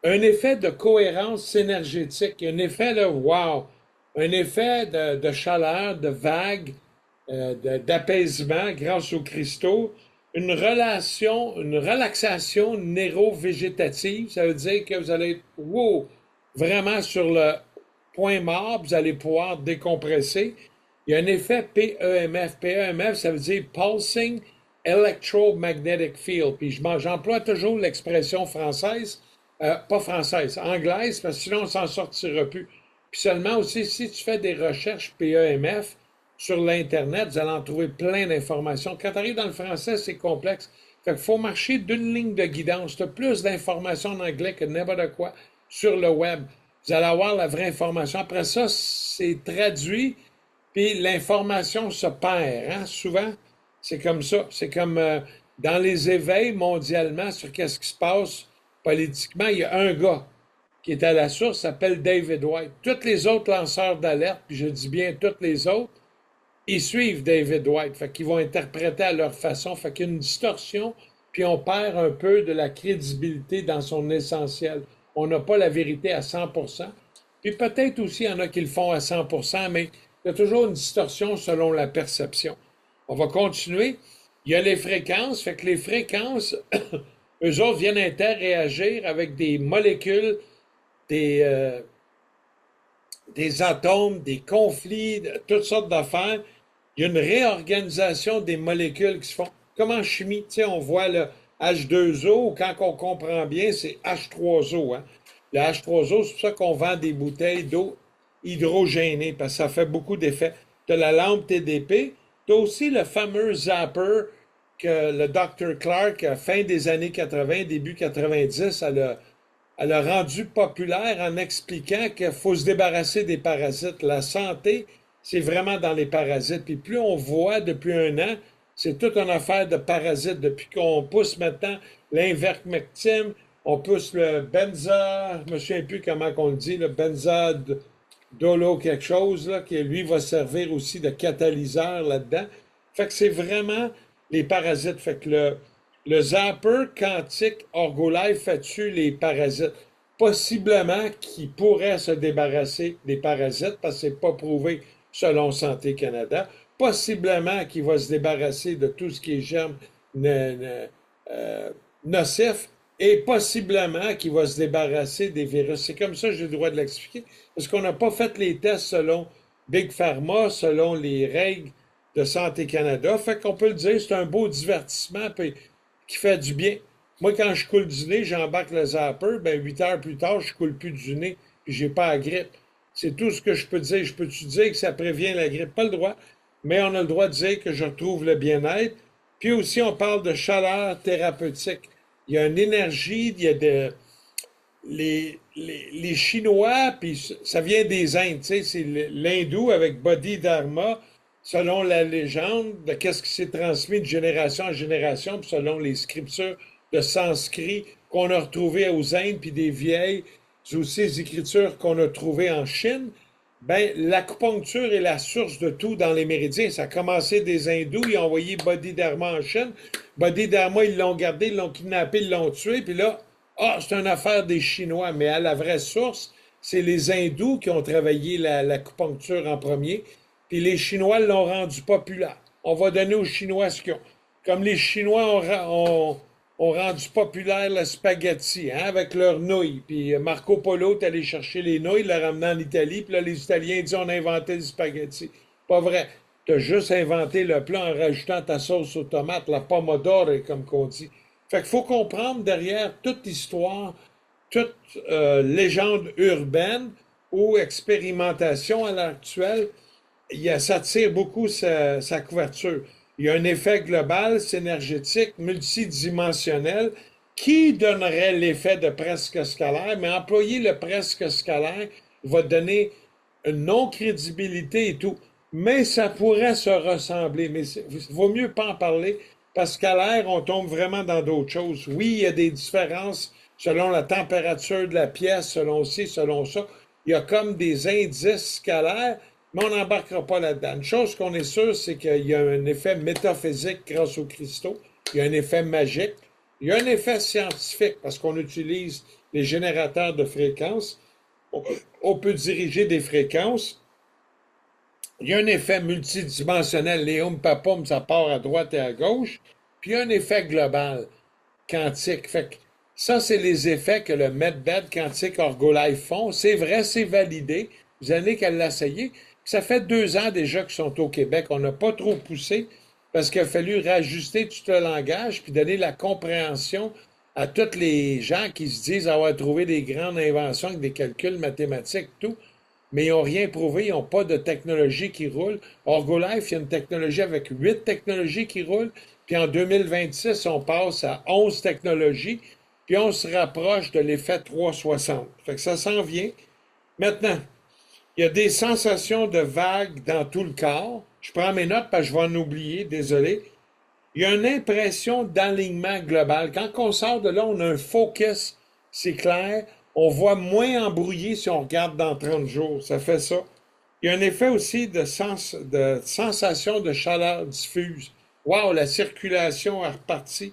un effet de cohérence énergétique, un effet de wow, un effet de chaleur, de vague, d'apaisement grâce aux cristaux, une relaxation neurovégétative. Ça veut dire que vous allez être wow, vraiment sur le point mort, vous allez pouvoir décompresser. Il y a un effet PEMF. PEMF, ça veut dire Pulsing Electromagnetic Field. Puis j'emploie toujours l'expression française, pas française, anglaise, parce que sinon on s'en sortira plus. Puis seulement aussi, si tu fais des recherches PEMF sur l'Internet, vous allez en trouver plein d'informations. Quand tu arrives dans le français, c'est complexe. Fait qu'il faut marcher d'une ligne de guidance. Tu as plus d'informations en anglais que n'importe quoi sur le web. Vous allez avoir la vraie information. Après ça, c'est traduit, puis l'information se perd. Hein? Souvent, c'est comme ça. C'est comme dans les éveils mondialement sur qu'est-ce qui se passe politiquement. Il y a un gars qui est à la source, s'appelle David White. Tous les autres lanceurs d'alerte, puis je dis bien tous les autres, ils suivent David White. Fait qu'ils vont interpréter à leur façon. Fait qu'il y a une distorsion, puis on perd un peu de la crédibilité dans son essentiel. On n'a pas la vérité à 100%. Puis peut-être aussi, il y en a qui le font à 100%, mais il y a toujours une distorsion selon la perception. On va continuer. Il y a les fréquences. Fait que les fréquences, eux autres viennent interréagir avec des molécules, des atomes, des conflits, toutes sortes d'affaires. Il y a une réorganisation des molécules qui se font. Comme en chimie, tu sais, on voit le H2O, quand on comprend bien, c'est H3O. Hein? Le H3O, c'est pour ça qu'on vend des bouteilles d'eau hydrogénée, parce que ça fait beaucoup d'effets. Tu as la lampe TDP, tu as aussi le fameux zapper que le Dr. Clark, à fin des années 80, début 90, elle a rendu populaire en expliquant qu'il faut se débarrasser des parasites. La santé, c'est vraiment dans les parasites. Puis plus on voit depuis un an, c'est toute une affaire de parasites. Depuis qu'on pousse maintenant l'invermectine, on pousse le benza, je me souviens plus comment on le dit, le benza dolo quelque chose, là, qui lui va servir aussi de catalyseur là-dedans. Fait que c'est vraiment les parasites. Fait que le zapper quantique Orgolife fait tuer les parasites. Possiblement qu'il pourrait se débarrasser des parasites, parce que c'est pas prouvé selon Santé Canada. Possiblement qu'il va se débarrasser de tout ce qui est germe nocif, et possiblement qu'il va se débarrasser des virus. C'est comme ça que j'ai le droit de l'expliquer, parce qu'on n'a pas fait les tests selon Big Pharma, selon les règles de Santé Canada. Fait qu'on peut le dire, c'est un beau divertissement puis, qui fait du bien. Moi, quand je coule du nez, j'embarque le zapper, ben 8 heures plus tard, je coule plus du nez, puis j'ai pas la grippe. C'est tout ce que je peux dire. Je peux-tu dire que ça prévient la grippe? Pas le droit. Mais on a le droit de dire que je retrouve le bien-être. Puis aussi, on parle de chaleur thérapeutique. Il y a une énergie, il y a les Chinois, puis ça vient des Indes, tu sais, c'est l'hindou avec Bodhidharma, selon la légende, de qu'est-ce qui s'est transmis de génération en génération, puis selon les scriptures de sanskrit qu'on a retrouvées aux Indes, puis des vieilles aussi les écritures qu'on a trouvées en Chine. Ben, l'acupuncture est la source de tout dans les méridiens. Ça a commencé des hindous, ils ont envoyé Bodhidharma en Chine. Bodhidharma, ils l'ont gardé, ils l'ont kidnappé, ils l'ont tué, puis là, c'est une affaire des Chinois. Mais à la vraie source, c'est les hindous qui ont travaillé l'acupuncture en premier, puis les Chinois l'ont rendu populaire. On va donner aux Chinois ce qu'ils ont. Comme les Chinois ont rendu populaire le spaghetti, hein, avec leurs nouilles. Puis Marco Polo est allé chercher les nouilles, l'a ramené en Italie, puis là, les Italiens disent on a inventé le spaghetti. Pas vrai. Tu as juste inventé le plat en rajoutant ta sauce aux tomates, la pomodore, comme qu'on dit. Fait qu'il faut comprendre derrière toute histoire, toute légende urbaine ou expérimentation à l'heure actuelle, ça tire beaucoup sa couverture. Il y a un effet global, synergétique, multidimensionnel, qui donnerait l'effet de presque scalaire, mais employer le presque scalaire va donner une non-crédibilité et tout. Mais ça pourrait se ressembler, mais il vaut mieux pas en parler, parce qu'à l'air, on tombe vraiment dans d'autres choses. Oui, il y a des différences selon la température de la pièce, selon ci, selon ça. Il y a comme des indices scalaires, mais on n'embarquera pas là-dedans. Une chose qu'on est sûr, c'est qu'il y a un effet métaphysique grâce aux cristaux. Il y a un effet magique. Il y a un effet scientifique parce qu'on utilise les générateurs de fréquences. On peut diriger des fréquences. Il y a un effet multidimensionnel. Les Papum, ça part à droite et à gauche. Puis il y a un effet global, quantique. Fait que ça, c'est les effets que le MedBed Quantique Orgolife font. C'est vrai, c'est validé. Vous n'avez qu'à l'essayer. Ça fait 2 ans déjà qu'ils sont au Québec. On n'a pas trop poussé parce qu'il a fallu rajuster tout le langage puis donner la compréhension à tous les gens qui se disent avoir trouvé des grandes inventions avec des calculs mathématiques, tout, mais ils n'ont rien prouvé, ils n'ont pas de technologie qui roule. Orgolife, il y a une technologie avec 8 technologies qui roulent, puis en 2026, on passe à 11 technologies, puis on se rapproche de l'effet 360. Fait que ça s'en vient. Maintenant, il y a des sensations de vagues dans tout le corps. Je prends mes notes parce que je vais en oublier, désolé. Il y a une impression d'alignement global. Quand on sort de là, on a un focus, c'est clair. On voit moins embrouillé si on regarde dans 30 jours. Ça fait ça. Il y a un effet aussi de sensation de chaleur diffuse. Wow, la circulation est repartie.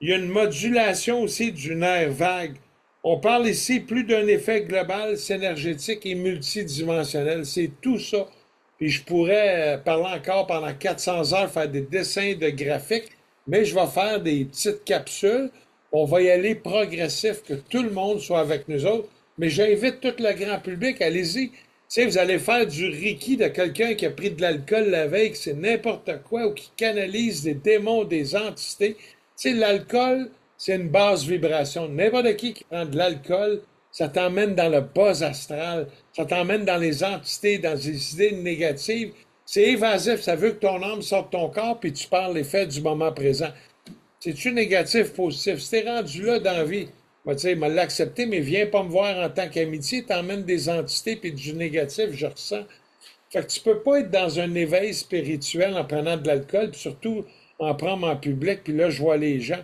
Il y a une modulation aussi du nerf vague. On parle ici plus d'un effet global, synergétique et multidimensionnel. C'est tout ça. Puis je pourrais parler encore pendant 400 heures, faire des dessins de graphiques, mais je vais faire des petites capsules. On va y aller progressif, que tout le monde soit avec nous autres. Mais j'invite tout le grand public, allez-y. Tu sais, vous allez faire du Reiki de quelqu'un qui a pris de l'alcool la veille, que c'est n'importe quoi, ou qui canalise des démons, des entités. Tu sais, l'alcool, c'est une basse vibration. N'importe qui prend de l'alcool, ça t'emmène dans le bas astral, ça t'emmène dans les entités, dans des idées négatives. C'est évasif, ça veut que ton âme sorte de ton corps, puis tu parles les faits du moment présent. C'est-tu négatif, positif? Si t'es rendu là dans la vie, moi, tu sais, il m'a l'accepté, mais viens pas me voir en tant qu'amitié, t'emmènes des entités, puis du négatif, je ressens. Fait que tu peux pas être dans un éveil spirituel en prenant de l'alcool, puis surtout en prendre en public, puis là, je vois les gens.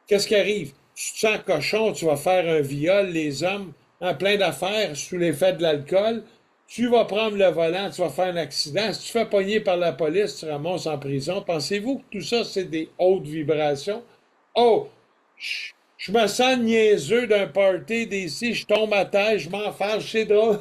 Qu'est-ce qui arrive? Tu te sens cochon, tu vas faire un viol, les hommes, en plein d'affaires, sous l'effet de l'alcool. Tu vas prendre le volant, tu vas faire un accident. Si tu fais pogner par la police, tu ramasses en prison. Pensez-vous que tout ça, c'est des hautes vibrations? Oh, je me sens niaiseux d'un party d'ici, je tombe à terre, je m'en fâche, c'est drôle.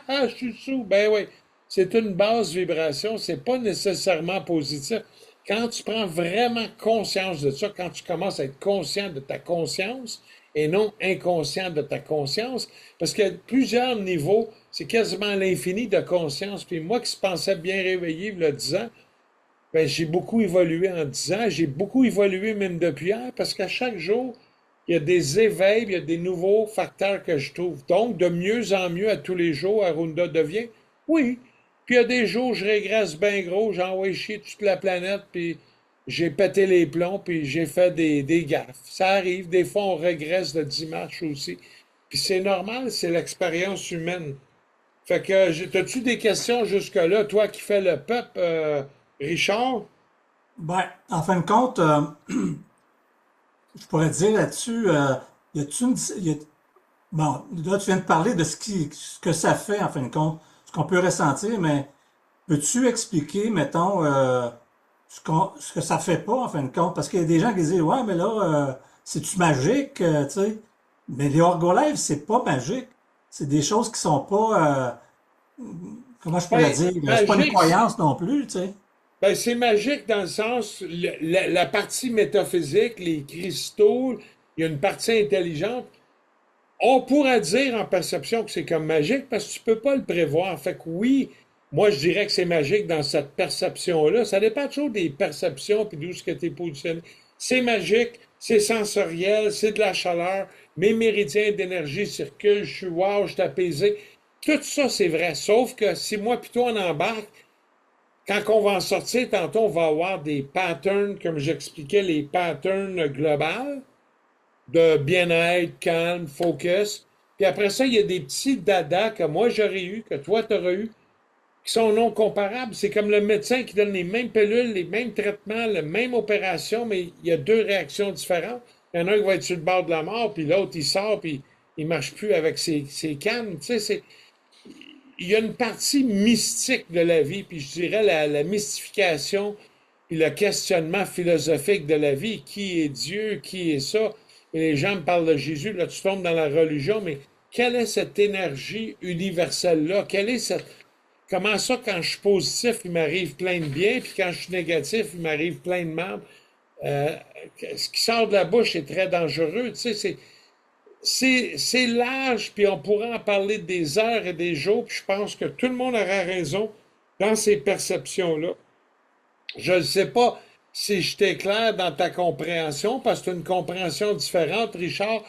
Je suis sous. Ben oui, c'est une basse vibration, c'est pas nécessairement positif. Quand tu prends vraiment conscience de ça, quand tu commences à être conscient de ta conscience et non inconscient de ta conscience, parce qu'il y a plusieurs niveaux, c'est quasiment l'infini de conscience. Puis moi qui se pensais bien réveillé il y a 10 ans, ben, j'ai beaucoup évolué en 10 ans, j'ai beaucoup évolué même depuis hier, parce qu'à chaque jour, il y a des éveils, il y a des nouveaux facteurs que je trouve. Donc, de mieux en mieux à tous les jours, Arunda devient, oui. Puis il y a des jours, je régresse bien gros, j'envoie chier toute la planète, puis j'ai pété les plombs, puis j'ai fait des gaffes. Ça arrive, des fois on régresse de 10 marches aussi. Puis c'est normal, c'est l'expérience humaine. Fait que, t'as-tu des questions jusque-là, toi qui fais le peuple, Richard? Ben, en fin de compte, je pourrais dire là-dessus, y a-tu une, bon, là, tu viens de parler de ce que ça fait, en fin de compte, ce qu'on peut ressentir, mais peux-tu expliquer, mettons, ce que ça fait pas, en fin de compte? Parce qu'il y a des gens qui disent, ouais, mais là, c'est-tu magique, tu sais? Mais les orgolèves, c'est pas magique. C'est des choses qui sont pas, comment je pourrais Ben, dire, c'est pas une magique, croyance non plus, tu sais. ben, c'est magique dans le sens, la partie métaphysique, les cristaux, il y a une partie intelligente. On pourrait dire en perception que c'est comme magique parce que tu peux pas le prévoir. Fait que oui, moi je dirais que c'est magique dans cette perception-là. Ça dépend toujours des perceptions puis d'où ce que tu es positionné. C'est magique, c'est sensoriel, c'est de la chaleur, mes méridiens d'énergie circulent, je suis wow, je suis apaisé. Tout ça, c'est vrai. Sauf que si moi plutôt on embarque, quand on va en sortir, tantôt, on va avoir des patterns, comme j'expliquais, les patterns globaux de bien-être, calme, focus. Puis après ça, il y a des petits dadas que moi j'aurais eu, que toi tu aurais eu, qui sont non comparables. C'est comme le médecin qui donne les mêmes pilules, les mêmes traitements, la même opération, mais il y a deux réactions différentes. Il y en a un qui va être sur le bord de la mort, puis l'autre, il sort, puis il marche plus avec ses cannes. Tu sais, il y a une partie mystique de la vie, puis je dirais la mystification, puis le questionnement philosophique de la vie. Qui est Dieu? Qui est ça? Et les gens me parlent de Jésus, là, tu tombes dans la religion, mais quelle est cette énergie universelle-là? Quelle est cette Comment ça, quand je suis positif, il m'arrive plein de bien, puis quand je suis négatif, il m'arrive plein de mal. Euh, Ce qui sort de la bouche est très dangereux. Tu sais, c'est large, puis on pourrait en parler des heures et des jours, puis je pense que tout le monde aura raison dans ces perceptions-là. Je ne sais pas si je t'éclaire dans ta compréhension, parce que c'est une compréhension différente, Richard,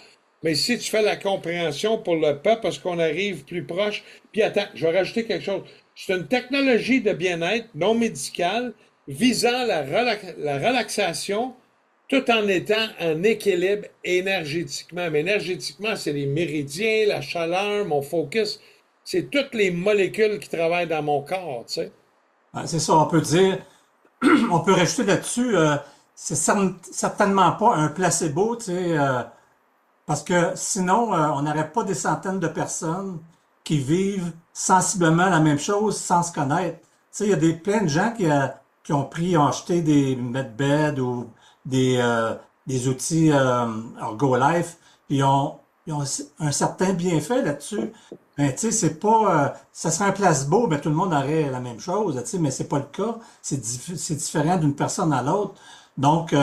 mais si tu fais la compréhension pour le peuple, parce qu'on arrive plus proche, puis attends, je vais rajouter quelque chose. C'est une technologie de bien-être non médicale visant la relaxation tout en étant en équilibre énergétiquement. Mais énergétiquement, c'est les méridiens, la chaleur, mon focus. C'est toutes les molécules qui travaillent dans mon corps, tu sais. C'est ça, on peut dire, on peut rajouter là-dessus, c'est certainement pas un placebo, tu sais, parce que sinon, on n'aurait pas des centaines de personnes qui vivent sensiblement la même chose sans se connaître. Tu sais, il y a plein de gens qui ont ont acheté des medbed ou des outils Herbalife, puis ils ont un certain bienfait là-dessus. Mais tu sais, c'est pas, ça serait un placebo, mais tout le monde aurait la même chose, tu sais, mais c'est pas le cas. C'est différent d'une personne à l'autre. Donc,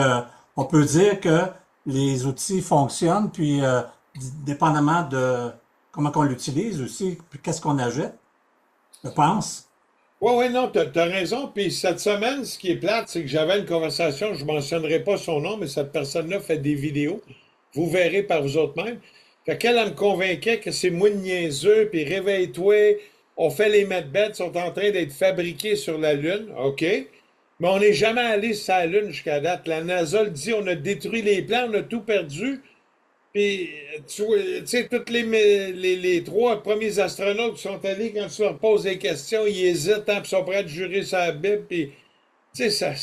on peut dire que les outils fonctionnent, puis dépendamment de comment on l'utilise aussi, puis qu'est-ce qu'on ajoute, je pense. Oui, oui, non, t'as raison. Puis cette semaine, ce qui est plate, c'est que j'avais une conversation, je ne mentionnerai pas son nom, mais cette personne-là fait des vidéos. Vous verrez par vous autres mêmes. Fait qu'elle, elle me convainquait que c'est moi de niaiseux, puis réveille-toi, on fait les medbeds, sont en train d'être fabriqués sur la Lune, OK? Mais on n'est jamais allé sur la Lune jusqu'à date. La NASA le dit, on a détruit les plans, on a tout perdu. Puis, tu sais, tous les trois premiers astronautes qui sont allés, quand tu leur poses des questions, ils hésitent, hein, puis sont prêts à te jurer sur la Bible. Puis, tu sais,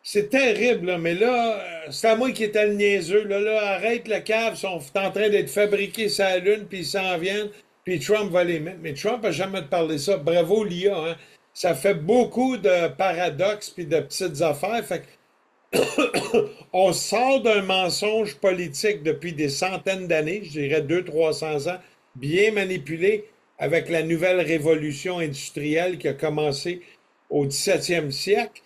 c'est terrible, là. Mais là, c'est à moi qui étais le niaiseux. Là, arrête le cave, ils sont en train d'être fabriqués sur la Lune, puis ils s'en viennent, puis Trump va les mettre. Mais Trump n'a jamais parlé de ça. Bravo, l'IA, hein. Ça fait beaucoup de paradoxes puis de petites affaires. Fait que on sort d'un mensonge politique depuis des centaines d'années, je dirais 200-300 ans, bien manipulé avec la nouvelle révolution industrielle qui a commencé au 17e siècle.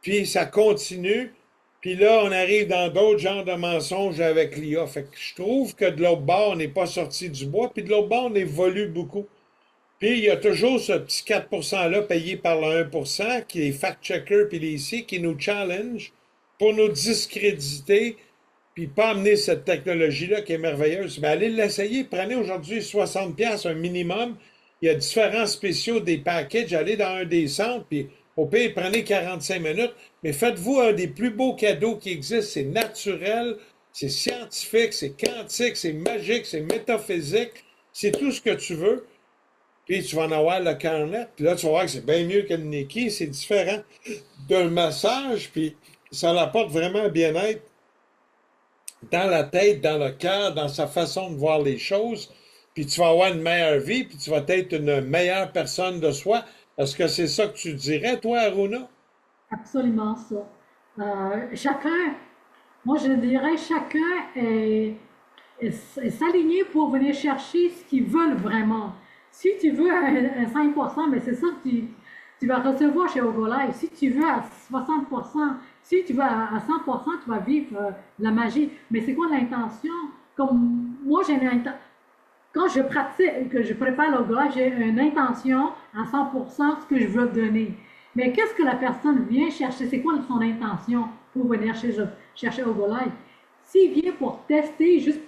Puis ça continue. Puis là, on arrive dans d'autres genres de mensonges avec l'IA. Fait que je trouve que de l'autre bord, on n'est pas sorti du bois. Puis de l'autre bord, on évolue beaucoup. Puis il y a toujours ce petit 4%-là payé par le 1%, qui est les fact-checkers puis les ici, qui nous challenge pour nous discréditer, puis pas amener cette technologie-là qui est merveilleuse. Mais allez l'essayer, prenez aujourd'hui 60$ un minimum. Il y a différents spéciaux des packages. Allez dans un des centres, puis au pire, prenez 45 minutes. Mais faites-vous un des plus beaux cadeaux qui existent. C'est naturel, c'est scientifique, c'est quantique, c'est magique, c'est métaphysique. C'est tout ce que tu veux. Puis tu vas en avoir le carnet. Puis là, tu vas voir que c'est bien mieux que le Nike. C'est différent d'un massage. Puis ça apporte vraiment un bien-être dans la tête, dans le cœur, dans sa façon de voir les choses. Puis tu vas avoir une meilleure vie. Puis tu vas être une meilleure personne de soi. Est-ce que c'est ça que tu dirais, toi, Aruna? Absolument ça. Chacun, moi je dirais, chacun est s'aligner pour venir chercher ce qu'ils veulent vraiment. Si tu veux un 5%, mais c'est ça que tu vas recevoir chez Herbalife. Si tu veux à 60%, si tu veux à 100%, tu vas vivre la magie. Mais c'est quoi l'intention? Comme moi, j'ai une intention. Quand je pratique, que je prépare l'Herbalife, j'ai une intention à 100% ce que je veux donner. Mais qu'est-ce que la personne vient chercher? C'est quoi son intention pour venir chercher Herbalife? S'il vient pour tester, juste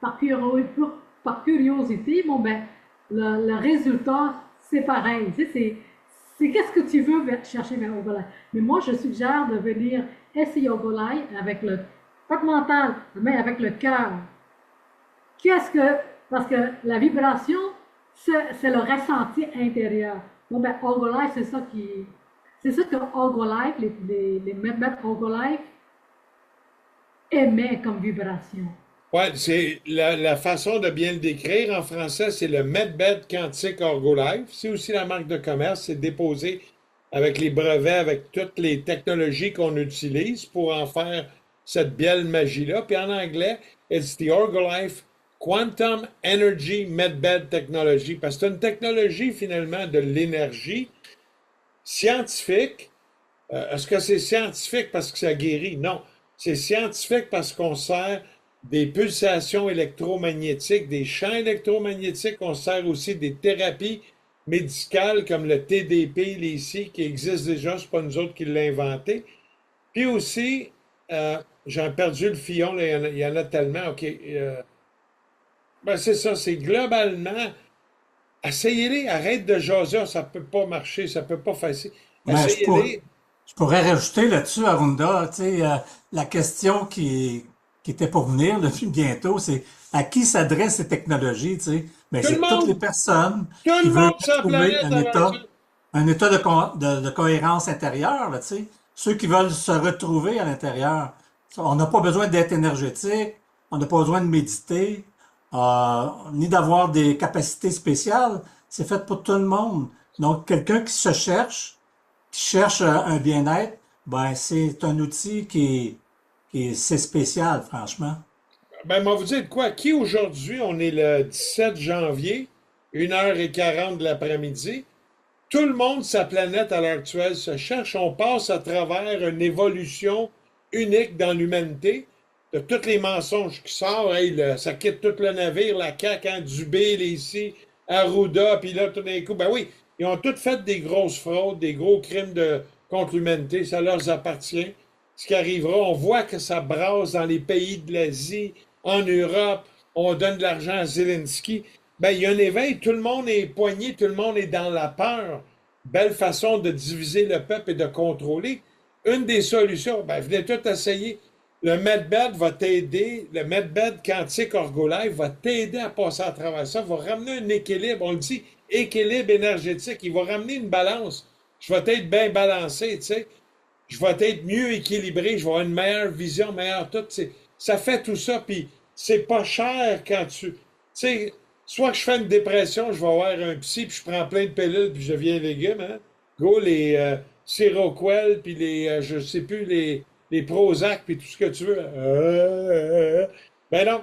par curiosité, bon ben, le résultat, c'est pareil. Tu sais, c'est qu'est-ce que tu veux chercher vers Herbalife. Mais moi, je suggère de venir essayer Herbalife avec le, pas le mental, mais avec le cœur. Qu'est-ce que, parce que la vibration, c'est le ressenti intérieur. Bon, ben, Herbalife, c'est ça que Herbalife, les maîtres Herbalife aimaient comme vibration. Ouais, c'est la façon de bien le décrire en français, c'est le MedBed Quantique Orgolife. C'est aussi la marque de commerce, c'est déposé avec les brevets, avec toutes les technologies qu'on utilise pour en faire cette belle magie-là. Puis en anglais, it's the Orgolife Quantum Energy MedBed Technology, parce que c'est une technologie finalement de l'énergie scientifique. Est-ce que c'est scientifique parce que ça guérit? Non. C'est scientifique parce qu'on sert des pulsations électromagnétiques, des champs électromagnétiques. On sert aussi des thérapies médicales comme le TDP, l'ICI, qui existe déjà, c'est pas nous autres qui l'avons inventé. Puis aussi, j'ai perdu le fillon, là, il y en a tellement. OK. Ben c'est ça, c'est globalement, essayez-les, arrête de jaser, ça peut pas marcher, ça peut pas faire ci. Mais Essayez-les. je pourrais rajouter là-dessus, Arunda, tu sais, la question qui était pour venir depuis bientôt, c'est à qui s'adressent ces technologies, tu sais? Ben, Tout le c'est toutes les monde, personnes tout qui le veulent monde sur la retrouver planète avant ça. un état de cohérence intérieure, là, tu sais. Ceux qui veulent se retrouver à l'intérieur. On n'a pas besoin d'être énergétique, on n'a pas besoin de méditer, ni d'avoir des capacités spéciales. C'est fait pour tout le monde. Donc, quelqu'un qui cherche un bien-être, ben, c'est un outil c'est spécial, franchement. Ben, moi, vous dites quoi? Qui aujourd'hui, on est le 17 janvier, 1h40 de l'après-midi. Tout le monde, sa planète à l'heure actuelle, se cherche. On passe à travers une évolution unique dans l'humanité. De tous les mensonges qui sortent, hey, ça quitte tout le navire, la CAQ, hein, Dubé, les ici, Arruda, puis là, tout d'un coup, ben oui, ils ont tous fait des grosses fraudes, des gros crimes contre l'humanité, ça leur appartient. Ce qui arrivera, on voit que ça brasse dans les pays de l'Asie, en Europe, on donne de l'argent à Zelensky. Ben, il y a un éveil, tout le monde est poigné, tout le monde est dans la peur. Belle façon de diviser le peuple et de contrôler. Une des solutions, ben, venez tout essayer. Le MedBed va t'aider, le MedBed Quantique Orgolife va t'aider à passer à travers ça, va ramener un équilibre, on le dit, équilibre énergétique, il va ramener une balance. Je vais être bien balancé, tu sais. Je vais être mieux équilibré, je vais avoir une meilleure vision, meilleure tout. Ça fait tout ça, puis c'est pas cher quand tu sais, soit que je fais une dépression, je vais avoir un psy, puis je prends plein de pilules, puis je deviens légume, hein. Go, les Seroquel, puis je sais plus, les Prozac, puis tout ce que tu veux. Ben non,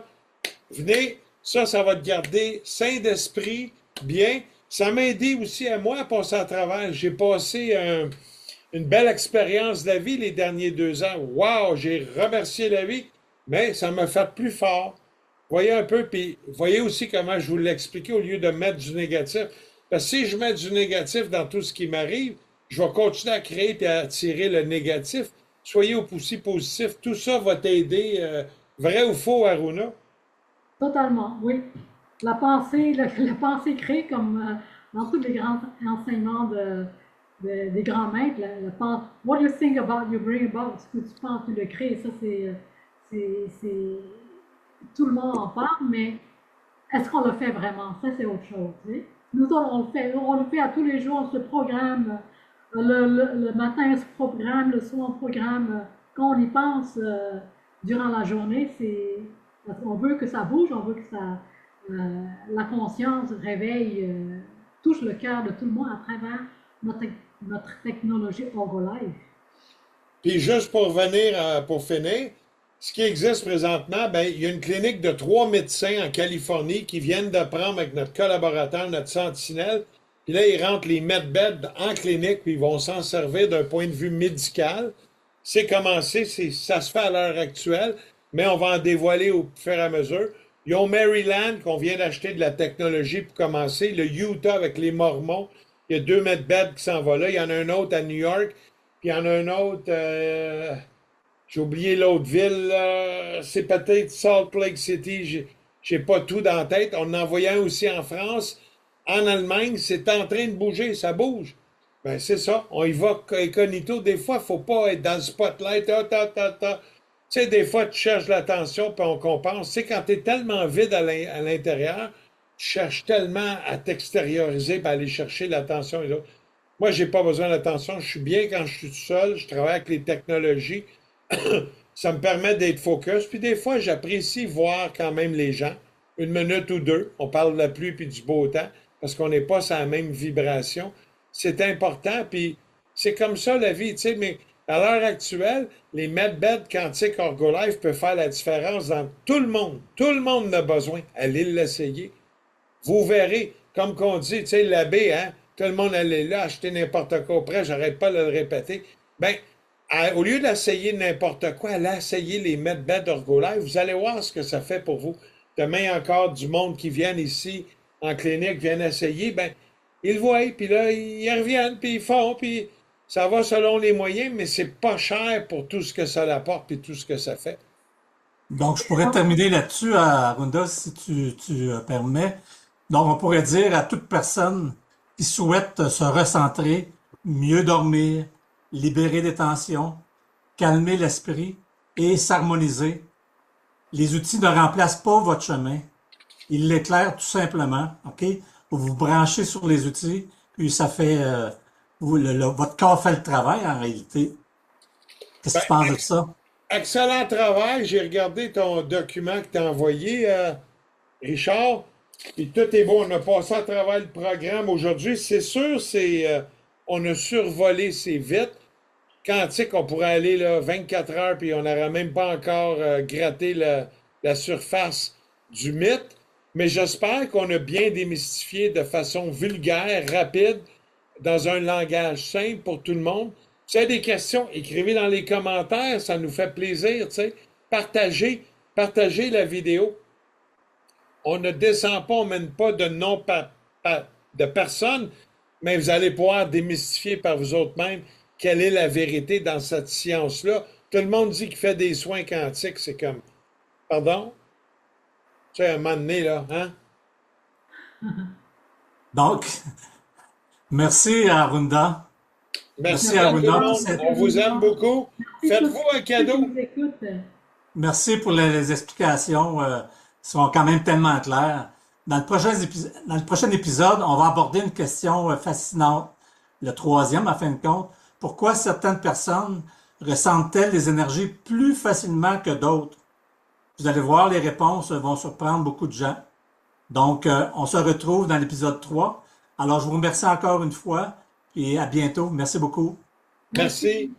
venez, ça va te garder sain d'esprit, bien. Ça m'a aidé aussi à moi à passer à travers. J'ai passé une belle expérience de la vie les derniers 2 ans. Wow, j'ai remercié la vie, mais ça m'a fait plus fort. Voyez un peu, puis voyez aussi comment je vous l'ai expliqué au lieu de mettre du négatif. Parce que si je mets du négatif dans tout ce qui m'arrive, je vais continuer à créer et à attirer le négatif. Soyez aussi positif. Tout ça va t'aider. Vrai ou faux, Aruna? Totalement, oui. La pensée crée comme dans tous les grands enseignements des grands maîtres, what you think about, you bring about. Ce que tu penses, tu le crées. Ça, tout le monde en parle, mais est-ce qu'on le fait vraiment? Ça, c'est autre chose. Tu sais. Nous, on le fait à tous les jours, on se programme. Le matin, on se programme, le soir, on programme. Quand on y pense durant la journée, on veut que ça bouge, on veut que la conscience réveille, touche le cœur de tout le monde à travers notre technologie Herbalife. Puis juste pour revenir, pour finir, ce qui existe présentement, ben, il y a une clinique de 3 médecins en Californie qui viennent de prendre avec notre collaborateur, notre sentinelle. Puis là, ils rentrent les MedBed en clinique, puis ils vont s'en servir d'un point de vue médical. C'est commencé, ça se fait à l'heure actuelle, mais on va en dévoiler au fur et à mesure. Ils ont Maryland, qu'on vient d'acheter de la technologie pour commencer. Le Utah avec les Mormons. Il y a 2 MedBed qui s'en vont là. Il y en a un autre à New York. Puis il y en a un autre, j'ai oublié l'autre ville. C'est peut-être Salt Lake City. J'ai pas tout dans la tête. On en envoyait un aussi en France. En Allemagne, c'est en train de bouger. Ça bouge. Ben, c'est ça. On y va incognito. Des fois, il ne faut pas être dans le spotlight. Tu sais, des fois, tu cherches l'attention, puis on compense. Tu sais, quand tu es tellement vide à l'intérieur, tu cherches tellement à t'extérioriser, puis à aller chercher l'attention et l'autre. Moi, j'ai pas besoin d'attention. Je suis bien quand je suis tout seul. Je travaille avec les technologies. Ça me permet d'être focus. Puis des fois, j'apprécie voir quand même les gens. Une minute ou deux. On parle de la pluie puis du beau temps parce qu'on n'est pas sur la même vibration. C'est important. Puis c'est comme ça la vie, tu sais. Mais à l'heure actuelle, les medbeds quantiques Orgolife peuvent faire la différence dans tout le monde. Tout le monde en a besoin. Allez l'essayer. Vous verrez, comme qu'on dit, tu sais, l'abbé, hein, tout le monde allait là, acheter n'importe quoi auprès, j'arrête pas de le répéter. Ben, au lieu d'essayer n'importe quoi, allez essayer les medbeds Orgolife, vous allez voir ce que ça fait pour vous. Demain encore du monde qui viennent ici en clinique, viennent essayer, ben, ils le voient, puis là, ils reviennent, puis ils font, puis ça va selon les moyens, mais c'est pas cher pour tout ce que ça apporte, puis tout ce que ça fait. Donc, je pourrais terminer là-dessus, Arunda, si tu permets. Donc, on pourrait dire à toute personne qui souhaite se recentrer, mieux dormir, libérer des tensions, calmer l'esprit et s'harmoniser, les outils ne remplacent pas votre chemin. Ils l'éclairent tout simplement, OK? Vous vous branchez sur les outils, puis ça fait... votre corps fait le travail, en réalité. Qu'est-ce que Ben, tu penses de ça? excellent travail. J'ai regardé ton document que tu as envoyé, Richard. Puis tout est beau. On a passé à travers le programme aujourd'hui. C'est sûr, on a survolé, c'est vite. Quantique, on pourrait aller là, 24 heures, puis on n'aurait même pas encore gratté la surface du mythe. Mais j'espère qu'on a bien démystifié de façon vulgaire, rapide, dans un langage simple pour tout le monde. Si vous avez des questions, écrivez dans les commentaires, ça nous fait plaisir, tu sais. Partagez la vidéo. On ne descend pas, on ne mène pas de nom de personne, mais vous allez pouvoir démystifier par vous autres mêmes quelle est la vérité dans cette science-là. Tout le monde dit qu'il fait des soins quantiques, c'est comme, pardon? Tu sais, à un moment donné, là, hein? Donc, merci Arunda. Merci Merci à tout le Arunda pour monde. cette... On vous aime beaucoup. Merci Faites-vous un ceux qui cadeau. nous écoutent. Merci pour les explications. Sont quand même tellement claires. Dans le prochain épisode, on va aborder une question fascinante. Le troisième, à fin de compte. Pourquoi certaines personnes ressentent-elles des énergies plus facilement que d'autres? Vous allez voir, les réponses vont surprendre beaucoup de gens. Donc, on se retrouve dans l'épisode 3. Alors, je vous remercie encore une fois et à bientôt. Merci beaucoup. Merci.